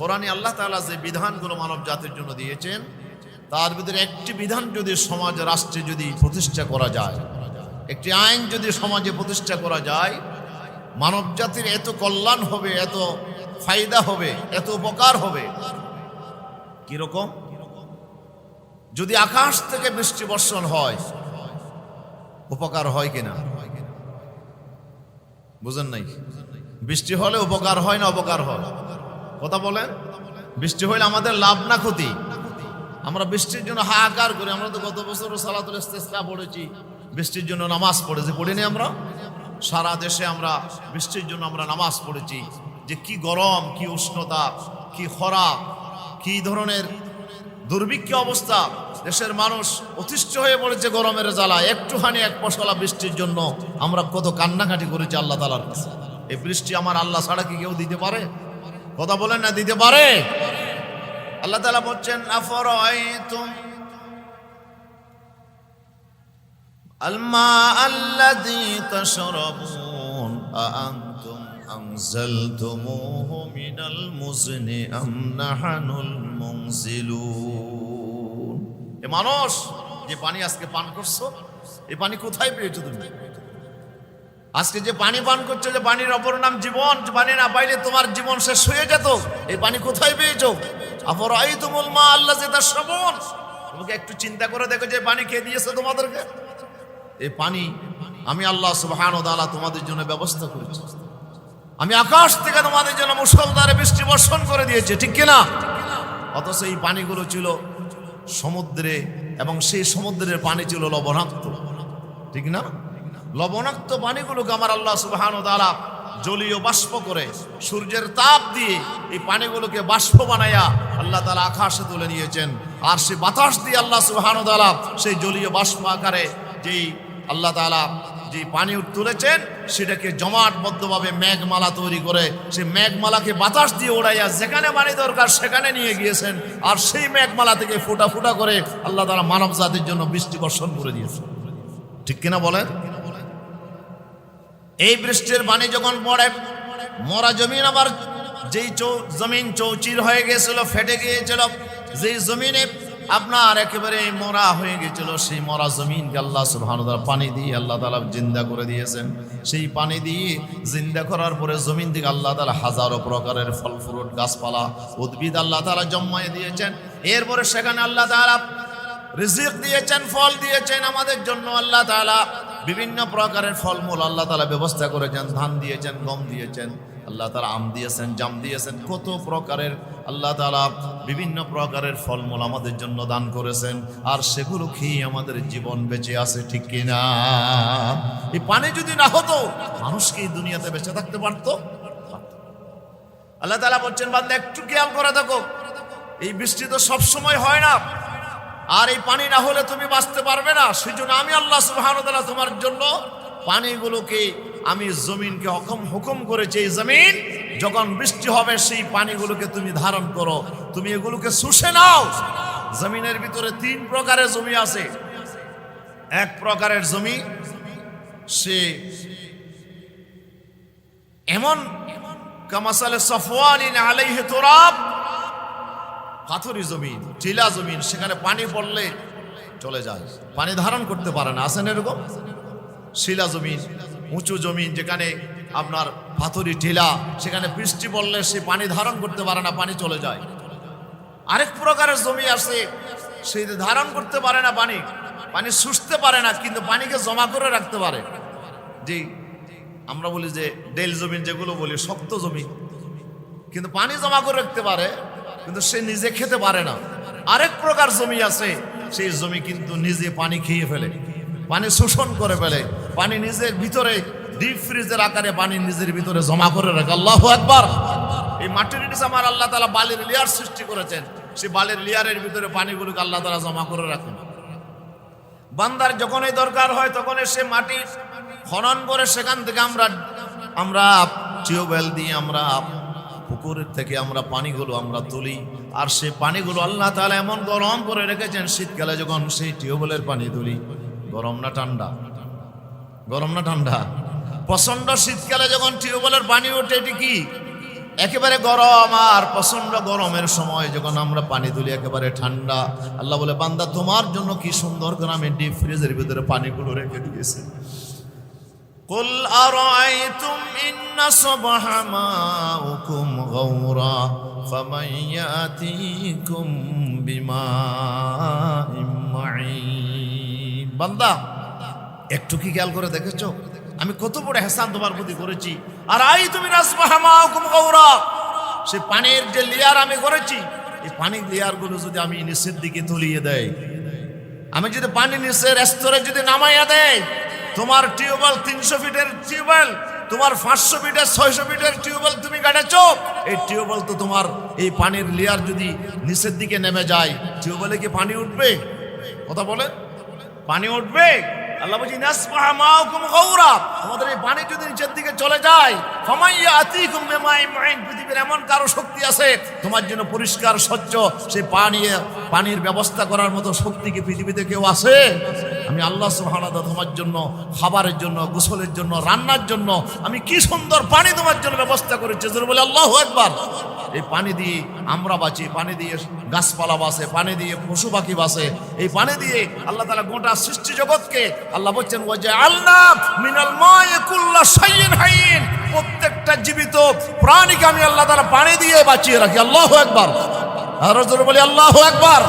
কোরআনে আল্লাহ তাআলা যে বিধানগুলো মানব জাতির জন্য দিয়েছেন, তার ভিতরে একটি বিধান যদি সমাজ রাষ্ট্রে যদি প্রতিষ্ঠা করা যায়, একটি আইন যদি সমাজে প্রতিষ্ঠা করা যায়, মানব জাতির এত কল্যাণ হবে, এত ফায়দা হবে, এত উপকার হবে। কিরকম? যদি আকাশ থেকে বৃষ্টি বর্ষণ হয়, উপকার হয় কিনা? বুঝেন নাই? বৃষ্টি হলে উপকার হয় না অপকার হয়? কথা বলেন। বৃষ্টি হইলে আমাদের লাভ না ক্ষতি? আমরা বৃষ্টির জন্য হাহাকার করি। আমরা তো গত বছরও সালাতুল ইস্তিসকা পড়েছি, বৃষ্টির জন্য নামাজ পড়েছি, পড়িনি আমরা? সারা দেশে আমরা বৃষ্টির জন্য আমরা নামাজ পড়েছি। যে কি গরম, কি উষ্ণতা, কি খরা, কি ধরনের দুর্ভিক্ষ অবস্থা, দেশের মানুষ অতিষ্ঠ হয়ে পড়েছে গরমের জ্বালা। একটুখানি এক পশলা বৃষ্টির জন্য আমরা কত কান্নাকাটি করেছি আল্লাহ তাআলার কাছে। এই বৃষ্টি আমার আল্লাহ ছাড়া কি কেউ দিতে পারে? কথা বলেন না, দিতে পারে? আল্লাহ তাআলা বলছেন, আফরাআইতুম আলমা আল্লাযী তাশরাবুন আআনতুম আনজালতুমুহু মিনাল মুজনি আম নাহনুল মুনজিলুন। এ মানুষ, যে পানি আজকে পান করছো, এই পানি কোথায় পেয়েছো তুমি? আজকে যে পানি পান করছো, যে পানির অপর নাম জীবন, পানি না পাইলে তোমার জীবন শেষ হয়ে যেত, এই পানি কোথায় পেয়েছো? আফরাআইতুমুল মা আল্লাযী তাশরাবুন। তোমাকে একটু চিন্তা করে দেখো, যে পানি কে দিয়েছে তোমাদেরকে? এই পানি আমি আল্লাহ সুবহানাহু ওয়া তাআলা তোমাদের জন্য ব্যবস্থা করেছি। আমি আকাশ থেকে তোমাদের জন্য মুষলধারে বৃষ্টি বর্ষণ করে দিয়েছি, ঠিক কিনা? অথচ এই পানিগুলো ছিল সমুদ্রে, এবং সেই সমুদ্রের পানি ছিল লবণাক্ত, ঠিক না? লবণাক্ত পানিগুলোকে আমার আল্লাহ সুবহানাহু ওয়া তাআলা জলীয় বাষ্প করে, সূর্যের তাপ দিয়ে এই পানিগুলোকে বাষ্প বানায়া আল্লাহ তাআলা আকাশে তুলে নিয়েছেন। আর সেই বাতাস দিয়ে আল্লাহ সুবহানাহু ওয়া তাআলা সেই জলীয় বাষ্প আকারে যেই আল্লাহ তাআলা যে পানি তুলেছেন, সেটাকে জমাটবদ্ধভাবে মেঘমালা তৈরি করে, সেই মেঘমালাকে বাতাস দিয়ে ওড়াইয়া যেখানে পানি দরকার সেখানে নিয়ে গিয়েছেন। আর সেই মেঘমালা থেকে ফোঁটা ফোঁটা করে আল্লাহ তাআলা মানব জাতির জন্য বৃষ্টি বর্ষণ করে দিয়েছেন, ঠিক কিনা বলেন? এই বৃষ্টির পানি যখন পড়ে, মরা জমিন, আবার যেই জমিন চৌচির হয়ে গিয়েছিল, ফেটে গিয়েছিল, যেই জমিনে আপনার একেবারে মরা হয়ে গিয়েছিল, সেই মরা জমিনকে আল্লাহ সুবহানাহু ওয়া তাআলা পানি দিয়ে আল্লাহ তাআলা জিন্দা করে দিয়েছেন। সেই পানি দিয়ে জিন্দা করার পরে জমিন থেকে আল্লাহ তাআলা হাজারো প্রকারের ফল ফ্রুট, গাছপালা, উদ্ভিদ আল্লাহ তাআলা জন্মায় দিয়েছেন। এরপরে সেখানে আল্লাহ তাআলা রিজিক দিয়েছেন, ফল দিয়েছেন আমাদের জন্য। আল্লাহ তাআলা বিভিন্ন প্রকারের ফলমূল আল্লাহ তাআলা ব্যবস্থা করেছেন, ধান দিয়েছেন, গম দিয়েছেন, আল্লাহ তাআলা আম দিয়েছেন, জাম দিয়েছেন, কত প্রকারের আল্লাহ তাআলা বিভিন্ন প্রকারের ফলমূল আমাদের জন্য দান করেছেন। আর সেগুলো খেয়ে আমাদের জীবন বেঁচে আছে, ঠিক কিনা? এই পানি যদি না হতো, মানুষ কি এই দুনিয়াতে বেঁচে থাকতে পারতো? আল্লাহ তাআলা বলছেন, বান্দা একটু খেয়াল করে দেখো, এই বৃষ্টি তো সব সময় হয় না, আর এই পানি না হলে তুমি বাঁচতে পারবে না। সেজন্য আমি আল্লাহ সুবহানাহু ওয়া তাআলা তোমার জন্য পানিগুলোকে, আমি জমিনকে হুকুম করেছি, এই জমিন যখন বৃষ্টি হবে সেই পানিগুলোকে তুমি ধারণ করো, তুমি এগুলোকে শুষে নাও। জমিনের ভিতরে তিন প্রকারের জমি আছে। এক প্রকারের জমি, সে এমন কামাসালে সফওয়ানিন আলাইহি তুরাব, পাথরি জমিন, টিলা জমিন, সেখানে পানি পড়লে চলে যায়, পানি ধারণ করতে পারে না। আছেন এরকম? শিলা জমিন, উঁচু জমিন, যেখানে আপনার পাথরি টিলা, সেখানে বৃষ্টি পড়লে সে পানি ধারণ করতে পারে না, পানি চলে যায়। আরেক প্রকারের জমি আছে, সে ধারণ করতে পারে না পানি, পানি শুষতে পারে না, কিন্তু পানিকে জমা করে রাখতে পারে। যে আমরা বলি যে ডেল জমিন, যেগুলো বলি শক্ত জমি, কিন্তু পানি জমা করে রাখতে পারে, কিন্তু সে নিজে খেতে পারে না। আরেক প্রকার জমি আছে, সেই জমি কিন্তু নিজে পানি খেয়ে ফেলে, পানি শোষণ করে ফেলে, পানি নিজের ভিতরে ডিপ ফ্রিজের আকারে পানি নিজের ভিতরে জমা করে রাখে। আল্লাহু আকবার। এই মাটির নিচে আমার আল্লাহ তাআলা বালির লেয়ার সৃষ্টি করেছেন, সেই বালির লেয়ারের ভিতরে পানিগুলোকে আল্লাহ তাআলা জমা করে রাখেন। বান্দার যখনই দরকার হয় তখন সে মাটি খনন করে সেখান থেকে আমরা টিউবওয়েল দিয়ে, আমরা পুকুরের থেকে আমরা পানিগুলো আমরা তুলি। আর সেই পানিগুলো আল্লাহ তাআলা এমন গরম করে রেখেছেন, শীতকালে যখন সেই টিউবওয়েলের পানি তুলি, গরম না ঠান্ডা? গরম না ঠান্ডা? প্রচন্ড শীতকালে যখন টিউবওয়েলের পানি ওঠে, এটি কি একেবারে গরম আর প্রচন্ড গরমের সময় যখন আমরা পানি তুলি একেবারে ঠান্ডা, আল্লাহ বলে বান্দা তোমার জন্য কি সুন্দর করে আমি ডিপ ফ্রিজের ভিতরে পানিগুলো রেখে দিয়েছি। কুল আরাআইতুম ইন নাসবাহা মাউকুম গাওরা ফামান ইয়াতিকুম বিমাইন মাঈন। বান্দা একটু কি খেয়াল করে দেখেছো আমি কত বড় ihsan তোমার প্রতি করেছি। আর তুমি নাসবাহা মাউকুম গাওরা, সে পানির যে লেয়ার আমি করেছি, এই পানির লেয়ার গুলো যদি আমি নিচের দিকে তুলিয়ে দেই, আমি যদি পানি নিচের স্তরে যদি নামাইয়া দেই, তোমার টিউবওয়েল 300 ফিটের টিউবওয়েল, তোমার 500 ফিটের 600 ফিটের টিউবওয়েল তুমি গাড়েছো, এই টিউবওয়েল তো তোমার এই পানির লেয়ার যদি নিচের দিকে নেমে যায়, টিউবওয়েলে কি পানি উঠবে? কথা বলে পানি উঠবে? আল্লাহ বলছি নাসবাহা মাউকুম গাওরা, তোমাদের এই পানি যদি নিচের দিকে চলে যায়, ফামাইয়া আতিকুম বিমাইন মাঈন, পৃথিবীর এমন কারো শক্তি আছে তোমার জন্য পরিষ্কার স্বচ্ছ সেই পানির ব্যবস্থা করার মতো শক্তি কি পৃথিবীতে কেউ আছে? আমি আল্লাহ সুবহানাহু ওয়া তাআলা তোমার জন্য খাবারের জন্য, গোসলের জন্য, রান্নার জন্য আমি কি সুন্দর পানি তোমার জন্য ব্যবস্থা করেছি। জোরে বলে আল্লাহু আকবার। এই পানি দিয়ে আমরা বাঁচি, পানি দিয়ে গাছপালা বাঁচে, পানি দিয়ে পশু পাখি বাঁচে, এই পানি দিয়ে আল্লাহ তাআলা গোটা সৃষ্টি জগৎকে আল্লাহ বলছেন ওয়াজআলনা মিনাল মাই কুল্লা শাইইন হাইয়িন, প্রত্যেকটা জীবিত প্রাণীকে আমি আল্লাহ তাআলা পানি দিয়ে বাঁচিয়ে রাখি। আল্লাহু আকবার। আর জোরে বলি আল্লাহু আকবার।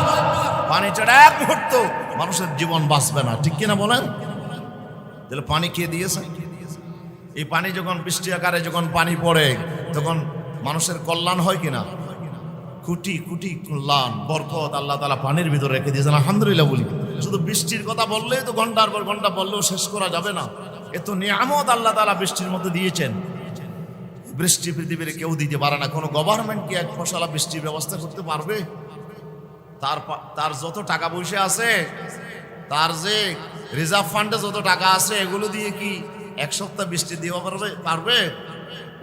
পানি ছাড়া এক মুহূর্ত মানুষের জীবন বাঁচবে না, ঠিক কিনা বলেন? তাহলে পানি কে দিয়েছে? এই পানি যখন বৃষ্টি আকারে যখন পানি পড়ে তখন মানুষের কল্যাণ হয় কিনা? কোটি কোটি কল্যাণ বরকত আল্লাহ তাআলা পানির ভিতরে রেখে দিয়েছেন। আলহামদুলিল্লাহ বলি। শুধু বৃষ্টির কথা বললেই তো ঘন্টার পর ঘন্টা বললেও শেষ করা যাবে না। এত নিয়ামত আল্লাহ তাআলা বৃষ্টির মধ্যে দিয়েছেন, বৃষ্টি পৃথিবীর কেউ দিতে পারে না। কোনো গভর্নমেন্ট কি এক ফসলা বৃষ্টির ব্যবস্থা করতে পারবে? তার যত টাকা পয়সা আছে, তার যে রিজার্ভ ফান্ডে যত টাকা আছে, এগুলো দিয়ে কি এক সপ্তাহ বৃষ্টি দেওয়া পারবে?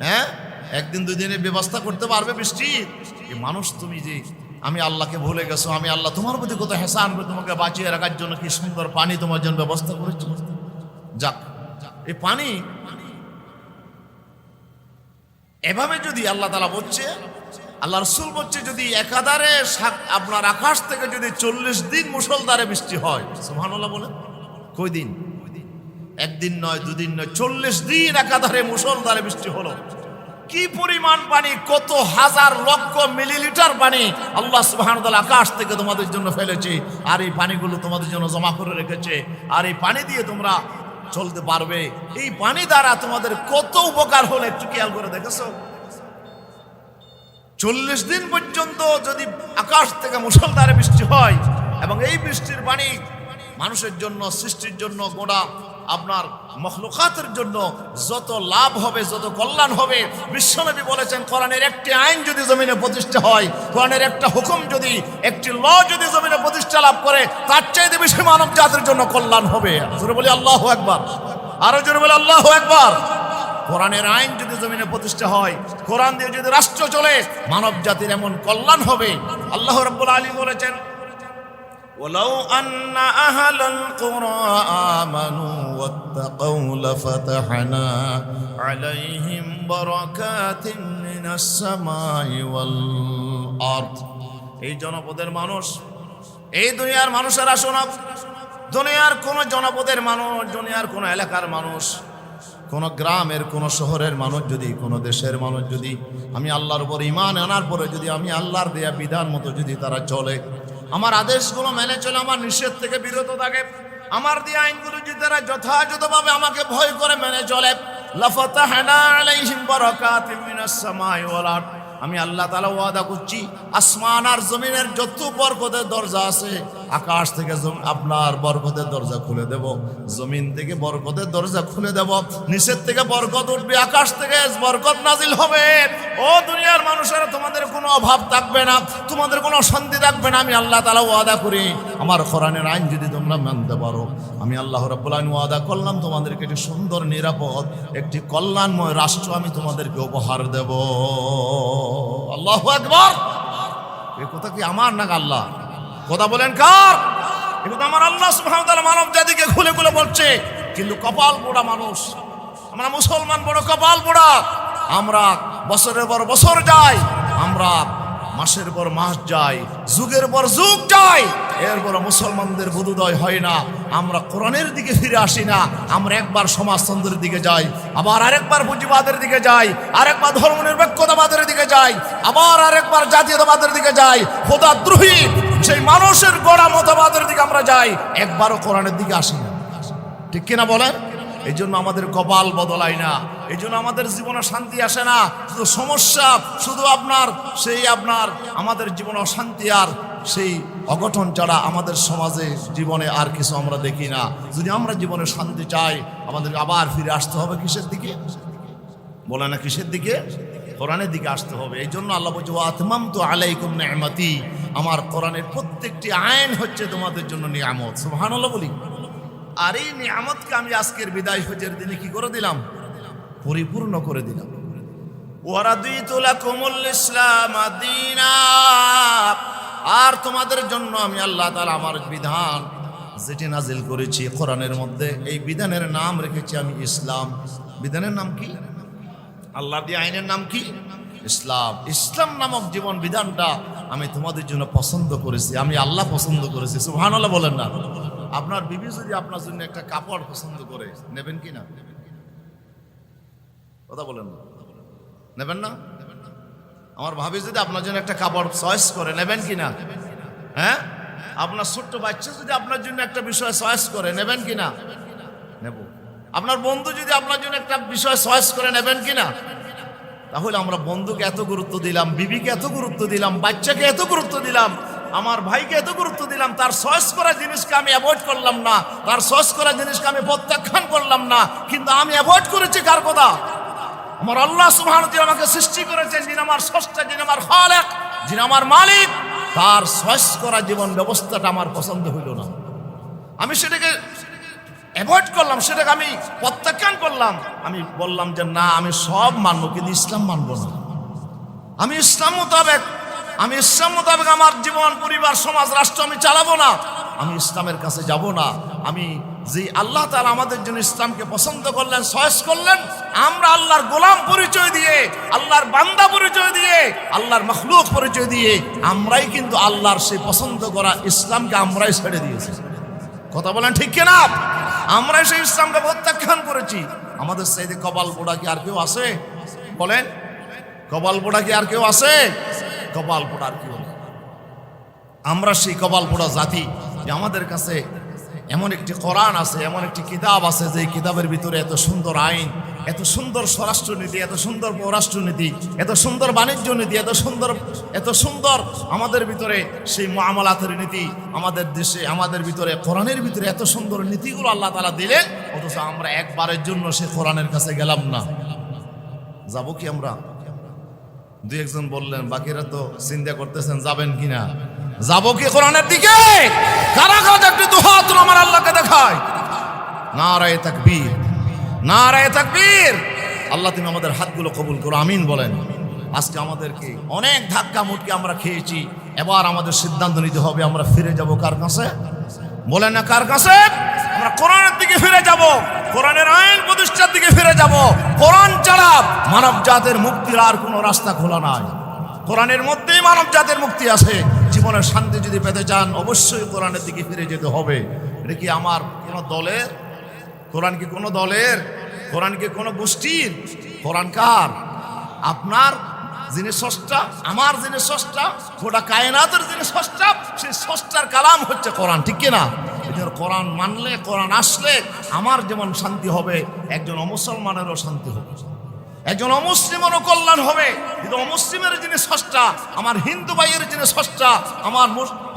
হ্যাঁ, একদিন দুই দিনের ব্যবস্থা করতে পারবে বৃষ্টি? এই মানুষ তুমি যে আমি আল্লাহকে ভুলে গেছো, আমি আল্লাহ তোমার প্রতি কত ihsan করে তোমাকে বাঁচিয়ে রাখার জন্য কি সুন্দর পানি তোমার জন্য ব্যবস্থা করেছি। যাক, এই পানি এভাবে যদি আল্লাহ তাআলা বলছে, আল্লাহ রাসূল বলছে, যদি একাধারে আপনার আকাশ থেকে যদি 40 দিন মুষলধারে বৃষ্টি হয়, সুবহানাল্লাহ বলেন, কয় দিন? একদিন নয়, দুদিন নয়, 40 দিন একাধারে মুষলধারে বৃষ্টি হলো, কি পরিমাণ পানি, কত হাজার লক্ষ মিলিলিটার পানি আল্লাহ সুবহানাহু ওয়া তাআলা আকাশ থেকে তোমাদের জন্য ফেলেছে। আর এই পানিগুলো তোমাদের জন্য জমা করে রেখেছে, আর এই পানি দিয়ে তোমরা চলতে পারবে। এই পানি দ্বারা তোমাদের কত উপকার হলো একটু খেয়াল করে দেখেছো? 40 দিন পর্যন্ত যদি আকাশ থেকে মুষলধারে বৃষ্টি হয়, এবং এই বৃষ্টির পানি মানুষের জন্য, সৃষ্টির জন্য, গোটা আপনার মখলুকাতের জন্য যত লাভ হবে, যত কল্যাণ হবে। বিশ্বনবী বলেছেন, কোরআনের একটি আইন যদি জমিনে প্রতিষ্ঠা হয়, কোরআনের একটা হুকুম যদি, একটি ল যদি জমিনে প্রতিষ্ঠা লাভ করে, তার চাইতে বেশি মানব জাতির জন্য কল্যাণ হবে। জোরে বলি আল্লাহু আকবার। আরো জোরে বলি আল্লাহু আকবার। কোরআনের আইন যদি জমিনে প্রতিষ্ঠা হয়, কোরআন দিয়ে যদি রাষ্ট্র চলে, মানব জাতির এমন কল্যাণ হবে। আল্লাহ রাব্বুল আলামিন বলেছেন, ওয়ালাউ আন্না আহলাল কুরা আমানু ওয়াত্তাকাউ লাফাতাহনা আলাইহিম বারাকাতিন মিনাস সামাই ওয়াল আরদ। এই জনপদের মানুষ, এই দুনিয়ার মানুষেরা শোনো, দুনিয়ার কোন জনপদের মানুষ, দুনিয়ার কোন এলাকার মানুষ, কোন গ্রামের, কোন শহরের মানুষ যদি, কোন দেশের মানুষ যদি আমি আল্লাহর উপর ঈমান আনার পরে যদি আমি আল্লাহর দেয়া বিধান মতো যদি তারা চলে, আমার আদেশগুলো মেনে চলে, আমার নিষেধ থেকে বিরত থাকে, আমার দেয়া আইনগুলো যদি তারা যথাযথভাবে আমাকে ভয় করে মেনে চলে, লাফাতাহনা আলাইহিম বারাকাতিন মিনাস সামাই ওয়াল আরদ, আমি আল্লাহ তাআলা ওয়াদা করছি আসমান আর জমিনের যত বরকতের দরজা আছে, আকাশ থেকে আপনার বরকতের দরজা খুলে দেব, জমিন থেকে বরকতের দরজা খুলে দেব, নিচের থেকে বরকত উঠবে, আকাশ থেকে বরকত নাজিল হবে। ও দুনিয়ার মানুষেরা, তোমাদের কোনো অভাব থাকবে না, তোমাদের কোনো অশান্তি থাকবে না। আমি আল্লাহ তাআলা ওয়াদা করি, আমার কোরআনের আইন যদি তোমরা মানতে পারো, আমি আল্লাহ রাব্বুল আলামিন ওয়াদা করলাম তোমাদেরকে একটি সুন্দর, নিরাপদ, একটি কল্যাণময় রাষ্ট্র আমি তোমাদেরকে উপহার দেব। আল্লাহু আকবার। এই কথা কি আমার না আল্লাহ? কথা বলেন কার? এই কথা আমার আল্লাহ সুবহানাহু ওয়া তাআলা মানব জাতিকে খুলে খুলে বলছে। কিন্তু কপাল পোড়া মানুষ আমরা, মুসলমান বড় কপাল পোড়া। আমরা বছরের পর বছর যায়, আমরা মাসের পর মাস যাই, যুগের পর যুগ যাই, এরপর মুসলমানদের বোধোদয় হয় না, আমরা কোরআনের দিকে ফিরে আসি না। আমরা একবার সমাজতন্ত্রের দিকে যাই, আবার আরেকবার পুঁজিবাদের দিকে যাই, আরেকবার ধর্মনিরপেক্ষতাবাদের দিকে যাই, আবার আরেকবার জাতীয়তাবাদের দিকে যাই, খোদাদ্রোহী সেই মানুষের গড়া মতবাদের দিকে আমরা যাই, একবারও কোরআনের দিকে আসি না। ঠিক কিনা বলেন? এই জন্য আমাদের কপাল বদলায় না, এই জন্য আমাদের জীবনে শান্তি আসে না, শুধু সমস্যা, শুধু আপনার আমাদের জীবনে অশান্তি আর সেই অঘটন ছাড়া আমাদের সমাজে জীবনে আর কিছু আমরা দেখি না। যদি আমরা জীবনে শান্তি চাই, আমাদের আবার ফিরে আসতে হবে কিসের দিকে? বলে না কিসের দিকে? কোরআনের দিকে আসতে হবে। এই জন্য আল্লাহ বলছে ওয়া আতমামতু আলাইকুম নি'মাতি, আমার কোরআনের প্রত্যেকটি আইন হচ্ছে তোমাদের জন্য নিয়ামত। সুবহানাল্লাহ বলি। আর এই নিয়ামতকে আমি আজকের বিদায় হজের দিনে কি করে দিলাম? পরিপূর্ণ করে দিলাম। ওয়ারাদিতু লাকুমুল ইসলাম দীনা, আর তোমাদের জন্য আমি আল্লাহ তাআলা আমার বিধান যেটি নাজিল করেছি কোরআনের মধ্যে, এই বিধানের নাম রেখেছি আমি ইসলাম। বিধানের নাম কি? আল্লাহ দিয়ে আইনের নাম কি? ইসলাম। ইসলাম নামক জীবন বিধানটা আমি তোমাদের জন্য পছন্দ করেছি, আমি আল্লাহ পছন্দ করেছি। সুবহানাল্লাহ বলেন না? আপনার বিবি যদি আপনার জন্য একটা কাপড় পছন্দ করে, নেবেন কি না? কথা বলেন না, নেবেন না? আমার ভাবি যদি আপনার জন্য একটা কাপড় চয়েস করে, নেবেন কি না? হ্যাঁ, আপনার ছোট্ট বাচ্চা যদি আপনার জন্য একটা বিষয় চয়েস করে, নেবেন কি না? নেব। আপনার বন্ধু যদি আপনার জন্য একটা বিষয় চয়েস করে, নেবেন কি না? তাহলে আমরা বন্ধুকে এত গুরুত্ব দিলাম, বিবিকে এত গুরুত্ব দিলাম, বাচ্চাকে এত গুরুত্ব দিলাম, আমার ভাইকে এত গুরুত্ব দিলাম, তার চয়েস করা জিনিসকে আমি অ্যাভয়েড করলাম না, তার চয়েস করা জিনিসকে আমি প্রত্যাখ্যান করলাম না, কিন্তু আমি অ্যাভয়েড করেছি কার কথা? আমার আল্লাহ সুবহানাহু ওয়া তাআলা আমাকে সৃষ্টি করেছেন, যিনি আমার স্রষ্টা, যিনি আমার খালেক, যিনি আমার মালিক, তার চয়েস করা জীবন ব্যবস্থাটা আমার পছন্দ হইল না। আমি সেটাকে অ্যাভয়েড করলাম, সেটাকে আমি প্রত্যাখ্যান করলাম। আমি বললাম যে না, আমি সব মানবো, কিন্তু ইসলাম মানবো না। আমি ইসলাম মোতাবেক আমার জীবন, পরিবার, সমাজ, রাষ্ট্র আমি চালাবো না। আমি ইসলামের কাছে যাব না। আমি যে আল্লাহ তাআলা আমাদের জন্য ইসলামকে পছন্দ করলেন, চয়েস করলেন, আমরা আল্লাহর গোলাম পরিচয় দিয়ে, আল্লাহর বান্দা পরিচয় দিয়ে, আল্লাহর মাখলুক পরিচয় দিয়ে আমরাই কিন্তু আল্লাহর সেই পছন্দ করা ইসলামকে আমরাই ছেড়ে দিয়েছি। কথা বলেন ঠিক কিনা? আমরাই সেই ইসলামকে প্রত্যাখ্যান করেছি। আমাদের চাইতে কপাল পোড়া কি আর কেউ আছে? বলেন, কপাল পোড়া কি আর কেউ আছে? কপাল পোড়া আর কেউ? আমরা সেই কপাল পোড়া জাতি যে আমাদের কাছে এমন একটি কোরআন আছে, এমন একটি কিতাব আছে, যে কিতাবের ভিতরে এত সুন্দর আইন, এত সুন্দর স্বরাষ্ট্রনীতি, এত সুন্দর পররাষ্ট্রনীতি, এত সুন্দর বাণিজ্য নীতি, এত সুন্দর আমাদের ভিতরে সেই মুআমালাতের নীতি, আমাদের দেশে, আমাদের ভিতরে কোরআনের ভিতরে এত সুন্দর নীতিগুলো আল্লাহ তাআলা দিলেন, অথচ আমরা একবারের জন্য সেই কোরআনের কাছে গেলাম না। যাব কি আমরা? দুই একজন বললেন, বাকিরা তো চিন্তা করতেছেন যাবেন কিনা। যাব কি কোরআনের দিকে? কারা কারা একটু দুহাত আমার আল্লাহকে দেখায়। নারায়ে তাকবীর, নারায়ে তাকবীর। আল্লাহ তুমি আমাদের হাতগুলো কবুল করো, আমিন বলেন। আজকে আমাদেরকে অনেক ধাক্কা মুটকি আমরা খেয়েছি, এবার আমাদের সিদ্ধান্ত নিতে হবে আমরা ফিরে যাব কার কাছে? বলেন না কার কাছে? আমরা কোরআনের দিকে ফিরে যাব, কোরআনের আইন প্রতিষ্ঠার দিকে ফিরে যাব। কোরআন ছাড়া মানব জাতের মুক্তির আর কোনো রাস্তা খোলা নাই। কোরআনের মধ্যেই মানব জাতের মুক্তি আছে। জীবনের শান্তি যদি পেতে চান, অবশ্যই কোরআনের দিকে ফিরে যেতে হবে। এটা কি আমার কোনো দলের? কোরআন কি কোনো দলের? কোরআন কি কোনো গোষ্ঠীর? কোরআন কার? আপনার যিনি স্রষ্টা, আমার যিনি স্রষ্টা, গোটা কায়নাতের যিনি স্রষ্টা, সেই স্রষ্টার কালাম হচ্ছে কোরআন। ঠিক কিনা? কোরআন মানলে, কোরআন আসলে আমার যেমন শান্তি হবে, একজন অমুসলমানেরও শান্তি হবে, একজন অমুসলিমেরও কল্যাণ হবে। কিন্তু অমুসলিমের যিনি স্রষ্টা, আমার হিন্দু ভাইয়ের যিনি স্রষ্টা, আমার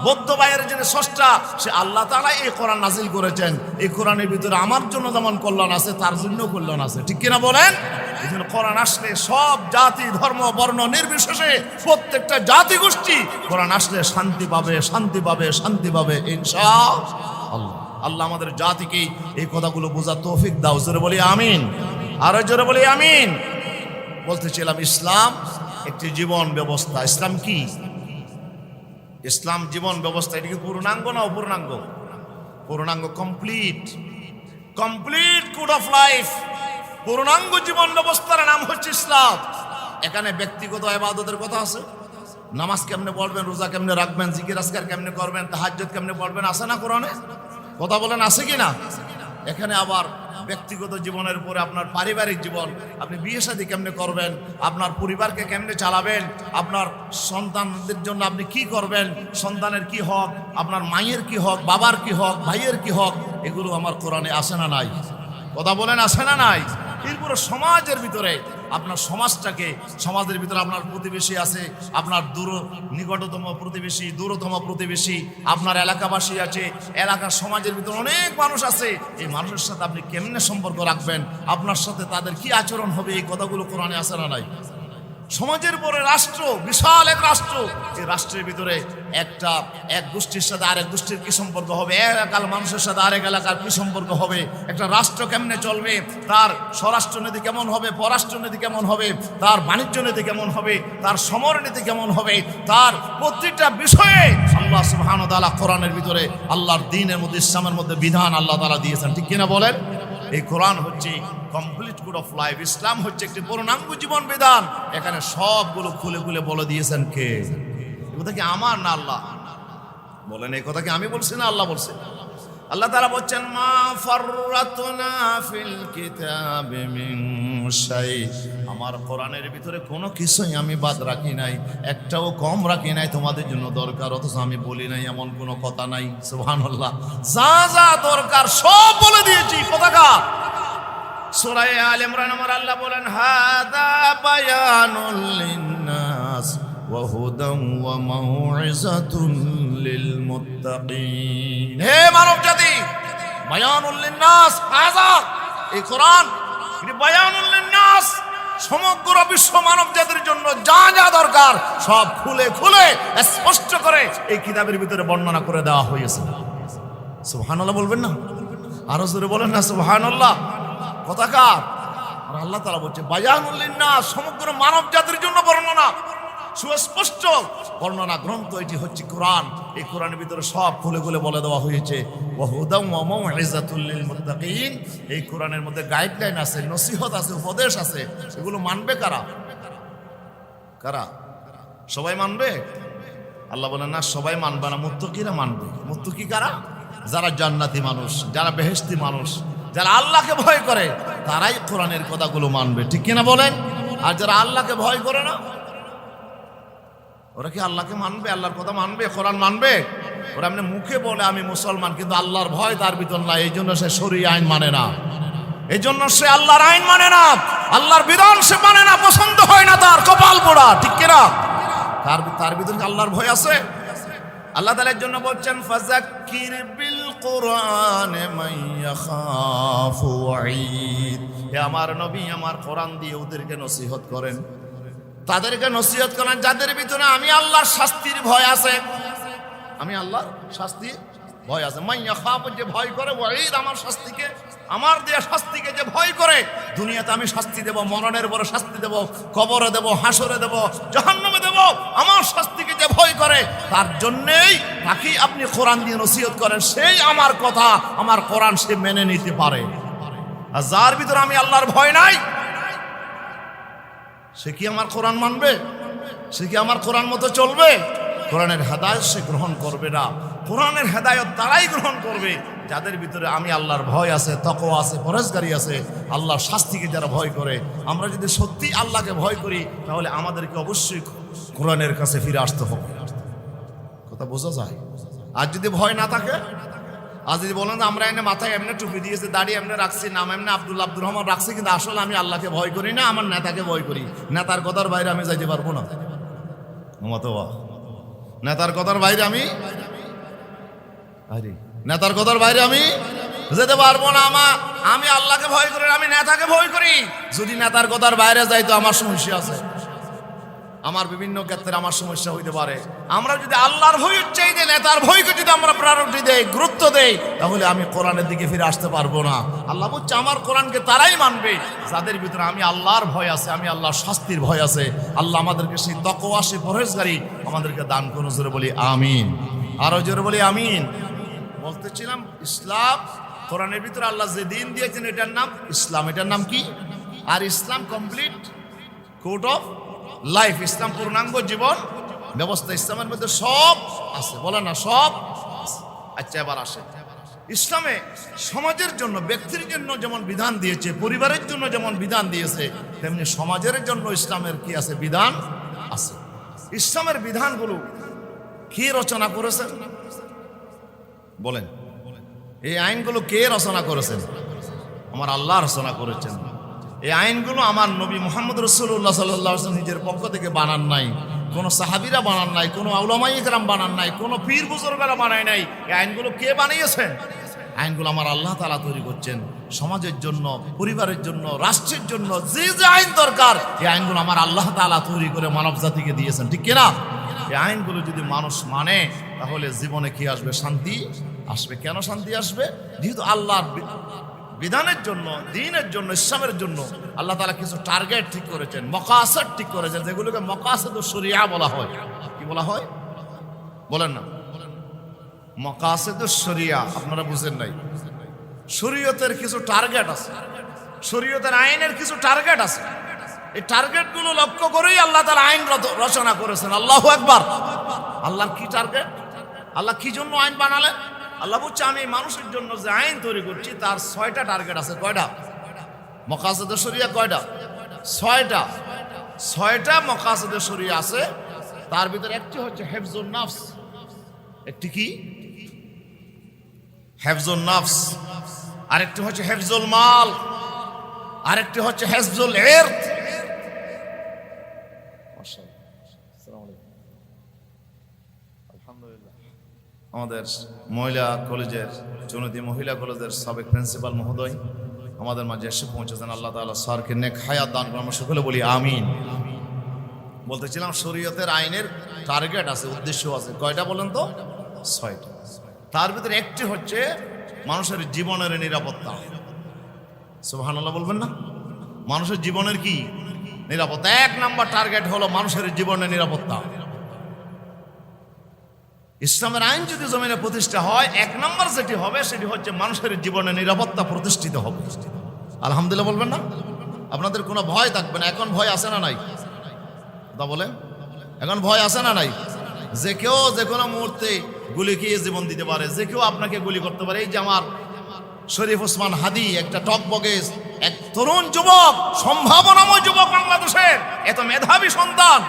বৌদ্ধ ভাইয়ের যিনি স্রষ্টা, সে আল্লাহ তাআলা এই কোরআন নাজিল করেছেন। এই কোরআনের ভিতরে আমার জন্য যেমন কল্যাণ আছে, তার জন্য কল্যাণ আছে। ঠিক কিনা বলেন? এই জন্য কোরআন আসলে সব জাতি, ধর্ম, বর্ণ নির্বিশেষে প্রত্যেকটা জাতি গোষ্ঠী কোরআন আসলে শান্তি পাবে, শান্তি পাবে, শান্তি পাবে ইনশাআল্লাহ। আল্লাহ আমাদের জাতিকে এই কথাগুলো বোঝার তৌফিক দাও। জোরে বলি আমিন, আরো জোরে বলি আমিন। বলতেছিলাম ইসলাম একটি জীবন ব্যবস্থা। ইসলাম কি? ইসলাম জীবন ব্যবস্থা। এটা কি পূর্ণাঙ্গ না অপূর্ণাঙ্গ? পূর্ণাঙ্গ, complete, complete code of life. পূর্ণাঙ্গ জীবন ব্যবস্থার নাম হচ্ছে ইসলাম। এখানে ব্যক্তিগত ইবাদতের কথা আছে। নামাজ কেমনে পড়বেন, রোজা কেমনে রাখবেন, জিকির আজকার কেমনে করবেন, তাহাজ্জুদ কেমনে পড়বেন, আছে না কোরআনে? কথা বলেন আছে কি না? এখানে আবার ব্যক্তিগত জীবনের উপরে আপনার পারিবারিক জীবন, আপনি বিয়ে শাদী কেমনে করবেন, আপনার পরিবারকে কেমনে চালাবেন, আপনার সন্তানদের জন্য আপনি কি করবেন, সন্তানের কি হক, আপনার মায়ের কি হক, বাবার কি হক, ভাইয়ের কি হক, এগুলো আমার কোরআনে আসে না নাই? কথা বলেন আসে না নাই? এরপরে সমাজের ভিতরে আপনার সমাজটাকে, সমাজের ভিতরে আপনার প্রতিবেশী আছে, আপনার নিকটতম প্রতিবেশী, দূরতম প্রতিবেশী, আপনার এলাকাবাসী আছে, এলাকার সমাজের ভিতরে অনেক মানুষ আছে। এই মানুষের সাথে আপনি কেমনে সম্পর্ক রাখবেন, আপনার সাথে তাদের কি আচরণ হবে, এই কথাগুলো কোরআনে আসে না নাই? সমাজের পরে রাষ্ট্র, বিশাল এক রাষ্ট্র, এই রাষ্ট্রের ভিতরে এক গোষ্ঠীর সাথে আরেক গোষ্ঠীর কি সম্পর্ক হবে, এক এলাকার মানুষের সাথে আরেক এলাকার কি সম্পর্ক হবে, একটা রাষ্ট্র কেমনে চলবে, তার স্বরাষ্ট্রনীতি কেমন হবে, পররাষ্ট্রনীতি কেমন হবে, তার বাণিজ্য নীতি কেমন হবে, তার সমরনীতি কেমন হবে, তার প্রত্যেকটা বিষয়ে আল্লাহ সুবহানাহু ওয়া তাআলা কোরআনের ভিতরে আল্লাহর দ্বীনের মধ্যে, ইসলামের মধ্যে বিধান আল্লাহ তাআলা দিয়েছেন। ঠিক কিনা বলেন? এই কোরআন হচ্ছে কমপ্লিট কোড অফ লাইফ। ইসলাম হচ্ছে একটি পূর্ণাঙ্গ জীবন বিধান। এখানে সবগুলো খুলে খুলে বলে দিয়েছেন কে? এই কথা কি আমার না আল্লাহ বলেন? এই কথা কি আমি বলছি না আল্লাহ বলছে? আল্লাহ তাআলা বলছেন, মা ফাররাতনা ফিল কিতাবি মিন শাই, আমার কোরআনের ভিতরে কোনো কিছুই আমি বাদ রাখি নাই, একটাও কম রাখি নাই তোমাদের জন্য দরকার, অথচ আমি বলি নাই এমন কোনো কথা নাই। সুবহানাল্লাহ, যা যা দরকার সব বলে দিয়েছি। কোথাকার? সূরা আলে ইমরান আমার আল্লাহ বলেন, হাদা বায়ানুল লিন্নাস ওয়া হুদান ওয়া মাউইযাতুন লিল মুত্তাকিন। হে মানব জাতি, বায়ানুল লিন্নাস, হাযা এই কোরআন, এটা বায়ানুল লিন্নাস, সমগ্র বিশ্ব মানব জাতির জন্য যা যা দরকার সব খুলে খুলে স্পষ্ট করে এই কিতাবের ভিতরে বর্ণনা করে দেওয়া হয়েছে। সুবহানাল্লাহ বলবেন না? আরো জোরে বলেন না সুবহানাল্লাহ। কথাকার? আর আল্লাহ তাআলা বলছে বায়ানুল লিন্নাস, সমগ্র মানব জাতির জন্য বর্ণনা, সুস্পষ্ট বর্ণনা গ্রন্থ এটি হচ্ছে কোরআন। এই কোরআনের ভিতরে সব খুলে খুলে বলে দেওয়া হয়েছে। ওয়া হুদাম ওয়া মাউইযাতুল লিল মুত্তাকিন, এই কোরআনের মধ্যে গাইডলাইন আছে, নসিহত আছে, উপদেশ আছে। এগুলো মানবে কারা? কারা? সবাই মানবে? আল্লাহ বলেন না, সবাই মানবে না, মুত্তাকিরা মানবে। মুত্তাকি কারা? যারা জান্নাতি মানুষ, যারা বেহেশতি মানুষ, যারা আল্লাহকে ভয় করে, তারাই কোরআনের কথাগুলো মানবে। ঠিক কিনা বলেন? আর যারা আল্লাহকে ভয় করে না, ওরা কি আল্লাহকে মানবে, আল্লাহর কথা মানবে, কোরআন মানবে? ওরা এমনি মুখে বলে আমি মুসলমান, কিন্তু আল্লাহর ভয় তার ভিতর নাই। এই জন্য সে শরীয়ত আইন মানে না, এই জন্য সে আল্লাহর আইন মানে না, আল্লাহর বিধান সে মানে না, পছন্দ হয় না তার, কপাল পোড়া। ঠিক কিনা? তার ভিতরে আল্লাহর ভয় আছে? আল্লাহ তাআলার জন্য বলছেন, ফাযাক্কির বিল কুরআনে মান ইয়াখাফু ওয়াঈদ। হে আমার নবী, আমার কোরআন দিয়ে ওদেরকে নসিহত করেন, তাদেরকে নসিহত করেন যাদের ভিতরে আমি আল্লাহর শাস্তির ভয় আছে। আমি আল্লাহর শাস্তির ভয় আছে। মান ইয়াখাফু, যে ভয় করে, ওয়াঈদ, আমার শাস্তিকে, আমার দেয়া শাস্তিকে যে ভয় করে। দুনিয়াতে আমি শাস্তি দেব, মরণের পরে শাস্তি দেব, কবরে দেব, হাসরে দেব, জাহান্নামে দেব। আমার শাস্তিকে যে ভয় করে, তার জন্যেই তাকে আপনি কোরআন দিয়ে নসিহত করেন। সেই আমার কথা, আমার কোরআন সে মেনে নিতে পারে। আর যার ভিতরে আমি আল্লাহর ভয় নাই, সে কি আমার কোরআন মানবে? সে কি আমার কোরআন মতো চলবে? কোরআনের হেদায়েত সে গ্রহণ করবে না। কোরআনের হেদায়েত তারাই গ্রহণ করবে যাদের ভিতরে আমি আল্লাহর ভয় আছে, তাকওয়া আছে, পরহেজগারি আছে, আল্লাহর শাস্তিকে যারা ভয় করে। আমরা যদি সত্যি আল্লাহকে ভয় করি, তাহলে আমাদেরকে অবশ্যই কোরআনের কাছে ফিরে আসতে হবে। কথা বোঝা যায়? আর যদি ভয় না থাকে, আর যদি বলেন আমরা এনে মাথায় এমনি টুপি দিয়েছে, দাড়ি এমনি রাখছি, নাম এমনি আব্দুল রহমান রাখছি, কিন্তু আসলে আমি আল্লাহকে ভয় করি না, আমার নেতাকে ভয় করি, নেতার কথার বাইরে আমি যাইতে পারবো না। নেতার কথার বাইরে নেতার কথার বাইরে আমি যেতে পারবো না। আমি আল্লাহকে ভয় করি, আমি নেতাকে ভয় করি। যদি নেতার কথার বাইরে যাই তো আমার সমস্যা আছে, আমার বিভিন্ন ক্ষেত্রে আমার সমস্যা হইতে পারে। আমরা যদি আল্লাহর ভয়ের চাইতে নেতার ভয়কে যদি আমরা প্রায়োরিটি দেই, গুরুত্ব দেই, তাহলে আমি কোরআনের দিকে ফিরে আসতে পারবো না। আল্লাহ বলছে আমার কোরআনকে তারাই মানবে যাদের ভিতরে আমি আল্লাহর ভয় আছে, আমি আল্লাহর শাস্তির ভয় আছে। আল্লাহ আমাদেরকে সেই তাকওয়া, সেই পরহেজগারি আমাদেরকে দান করুন। জোরে বলি আমিন, আরো জোরে বলি আমিন। বলতেছিলাম ইসলাম, কোরআনের ভিতরে আল্লাহ যে দিন দিয়েছেন এটার নাম ইসলাম। এটার নাম কি? আর ইসলাম কমপ্লিট কোড অফ লাইফ, ইসলাম পূর্ণাঙ্গ জীবন ব্যবস্থা, ইসলামের মধ্যে সব আছে, বলে না সব আছে। আচ্ছা, এবার আসে ইসলামে সমাজের জন্য, ব্যক্তির জন্য যেমন বিধান দিয়েছে, পরিবারের জন্য যেমন বিধান দিয়েছে, তেমনি সমাজের জন্য ইসলামের কি আছে? বিধান আছে। ইসলামের বিধানগুলো কে রচনা করেছেন বলেন? এই আইনগুলো কে রচনা করেছেন? আমার আল্লাহ রচনা করেছেন। এই আইনগুলো আমার নবী মুহাম্মদ রাসূলুল্লাহ সাল্লাল্লাহু আলাইহি ওয়াসাল্লাম নিজের পক্ষ থেকে বানান নাই, কোনো সাহাবীরা বানান নাই, কোনো উলামায়ে কেরাম বানান নাই, কোনো পীর বুজুর্গরা বানায় নাই। এই আইনগুলো কে বানিয়েছেন? আইনগুলো আমার আল্লাহ তাআলা তৈরি করছেন সমাজের জন্য, পরিবারের জন্য, রাষ্ট্রের জন্য। যে যে আইন দরকার এই আইনগুলো আমার আল্লাহ তাআলা তৈরি করে মানব জাতিকে দিয়েছেন, ঠিক কিনা? এই আইনগুলো যদি মানুষ মানে তাহলে জীবনে কি আসবে? শান্তি আসবে। কেন শান্তি আসবে? যেহেতু আল্লাহর বিধানের জন্য, দ্বীনের জন্য, ইসলামের জন্য আল্লাহ তাআলা কিছু টার্গেট ঠিক করেছেন, মাকাসিদ ঠিক করেছেন, যেগুলোকে মাকাসিদুশ শরিয়া বলা হয়। কি বলা হয় বলেন না? মাকাসিদুশ শরিয়া। আপনারা বুঝেন নাই? শরীয়তের কিছু টার্গেট আছে, শরীয়তের আইনের কিছু টার্গেট আছে। এই টার্গেটগুলো লক্ষ্য করেই আল্লাহ তাআলা আইন রচনা করেছেন। আল্লাহু আকবার। আল্লাহর কি টার্গেট? আল্লাহ কি জন্য আইন বানালেন? আল্লাহ বলছে, আমি মানুষের জন্য যে আইন তৈরি করছি তার 6টা টার্গেট আছে। কয়টা? মাকাসিদুশ শরিয়া কয়টা? 6টা। 6টা মাকাসিদুশ শরিয়া আছে। তার ভিতরে একটি হচ্ছে হিফজুন নাফস। একটি কি? হিফজুন নাফস। আরেকটি হচ্ছে হিফজুল মাল, আরেকটি হচ্ছে হিফজুল ইরদ। আমাদের মহিলা কলেজের, জনদী মহিলা কলেজের সাবেক প্রিন্সিপাল মহোদয় আমাদের মাঝে এসে পৌঁছেছেন। আল্লাহ তাআলা স্যারকে নেক হায়াত দান করুন। আমরা সকলে বলি আমিন। বলতেছিলাম শরীয়তের আইনের টার্গেট আছে, উদ্দেশ্য আছে। কয়টা বলেন তো? 6টা। তার ভিতরে একটি হচ্ছে মানুষের জীবনের নিরাপত্তা। সুবহানাল্লাহ বলবেন না? মানুষের জীবনের কি? নিরাপত্তা। 1 নাম্বার টার্গেট হলো মানুষের জীবনের নিরাপত্তা। ইসলামের আইন যদি জমিনে প্রতিষ্ঠা হয়, 1 নম্বর যেটি হবে সেটি হচ্ছে মানুষের জীবনে নিরাপত্তা প্রতিষ্ঠিত হবে। আলহামদুলিল্লাহ বলবেন না? আপনাদের কোনো ভয় থাকবে না। এখন ভয় আছে না নাই? তা বলেন, এখন ভয় আছে না নাই? যে কেউ যে কোনো মুহূর্তে গুলি খেয়ে জীবন দিতে পারে, যে কেউ আপনাকে গুলি করতে পারে। এই যে আমার শরীফ ওসমান হাদি, একটা টকবগে এক তরুণ যুবক, সম্ভাবনাময় যুবক, বাংলাদেশের এত মেধাবী সন্তান,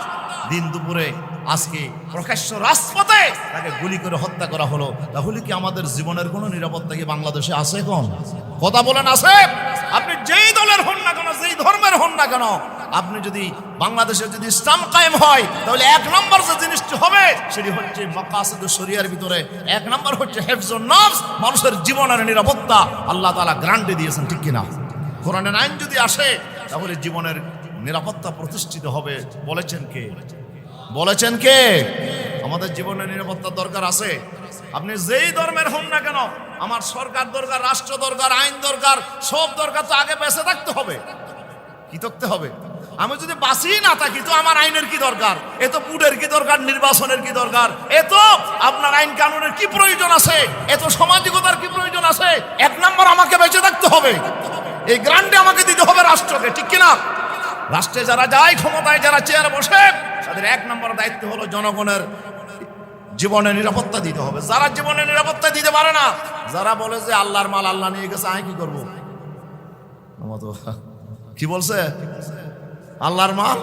দিন দুপুরে আজকে প্রকাশ্য রাজপথে তাকে গুলি করে হত্যা করা হলো। তাহলে কি আমাদের জীবনের কোনো নিরাপত্তা কি বাংলাদেশে আছে? এখন কথা বলেন, আছে? আপনি যেই দলের হন না কেন, যেই ধর্মের হন না কেন, আপনি যদি বাংলাদেশে যদি ইসলাম কায়েম হয়, তাহলে 1 নম্বর যে জিনিসটি হবে সেটি হচ্ছে মাকাসিদুশ শরিয়ার ভিতরে 1 নম্বর হচ্ছে হিফজুন নাফস, মানুষের জীবনের নিরাপত্তা আল্লাহ তাআলা গ্যারান্টি দিয়েছেন, ঠিক কিনা? কোরআনের আইন যদি আসে তাহলে জীবনের নিরাপত্তা প্রতিষ্ঠিত হবে। বলেছেন কে? বলেছেন কে? আমাদের জীবনের নিরাপত্তার দরকার আছে। আপনি যেই ধর্মের হন না কেন, আমার সরকার দরকার, রাষ্ট্র দরকার, আইন দরকার, সব দরকার। তো আগে বেঁচে থাকতে হবে। কি থাকতে হবে? আমি যদি বাঁচি না থাকি তো আমার আইনের কি দরকার? এ তো পুডের কি দরকার? নির্বাচনের কি দরকার? এ তো আপনার আইন কানুনের কি প্রয়োজন আছে? এ তো সামাজিকতার কি প্রয়োজন আছে? 1 নম্বর আমাকে বেঁচে থাকতে হবে। এই গ্যারান্টি আমাকে দিতে হবে রাষ্ট্রকে, ঠিক কিনা? রাষ্ট্রে যারা যায়, ক্ষমতায় যারা চেয়ারে বসে, তাদের 1 নম্বর দায়িত্ব হলো জনগণের জীবনের নিরাপত্তা দিতে হবে। যারা জীবনের নিরাপত্তা দিতে পারে না, যারা বলে যে আল্লাহর মাল আল্লাহ নিয়ে গেছে, আমি কি করবো? কি বলছে? আল্লাহর মাল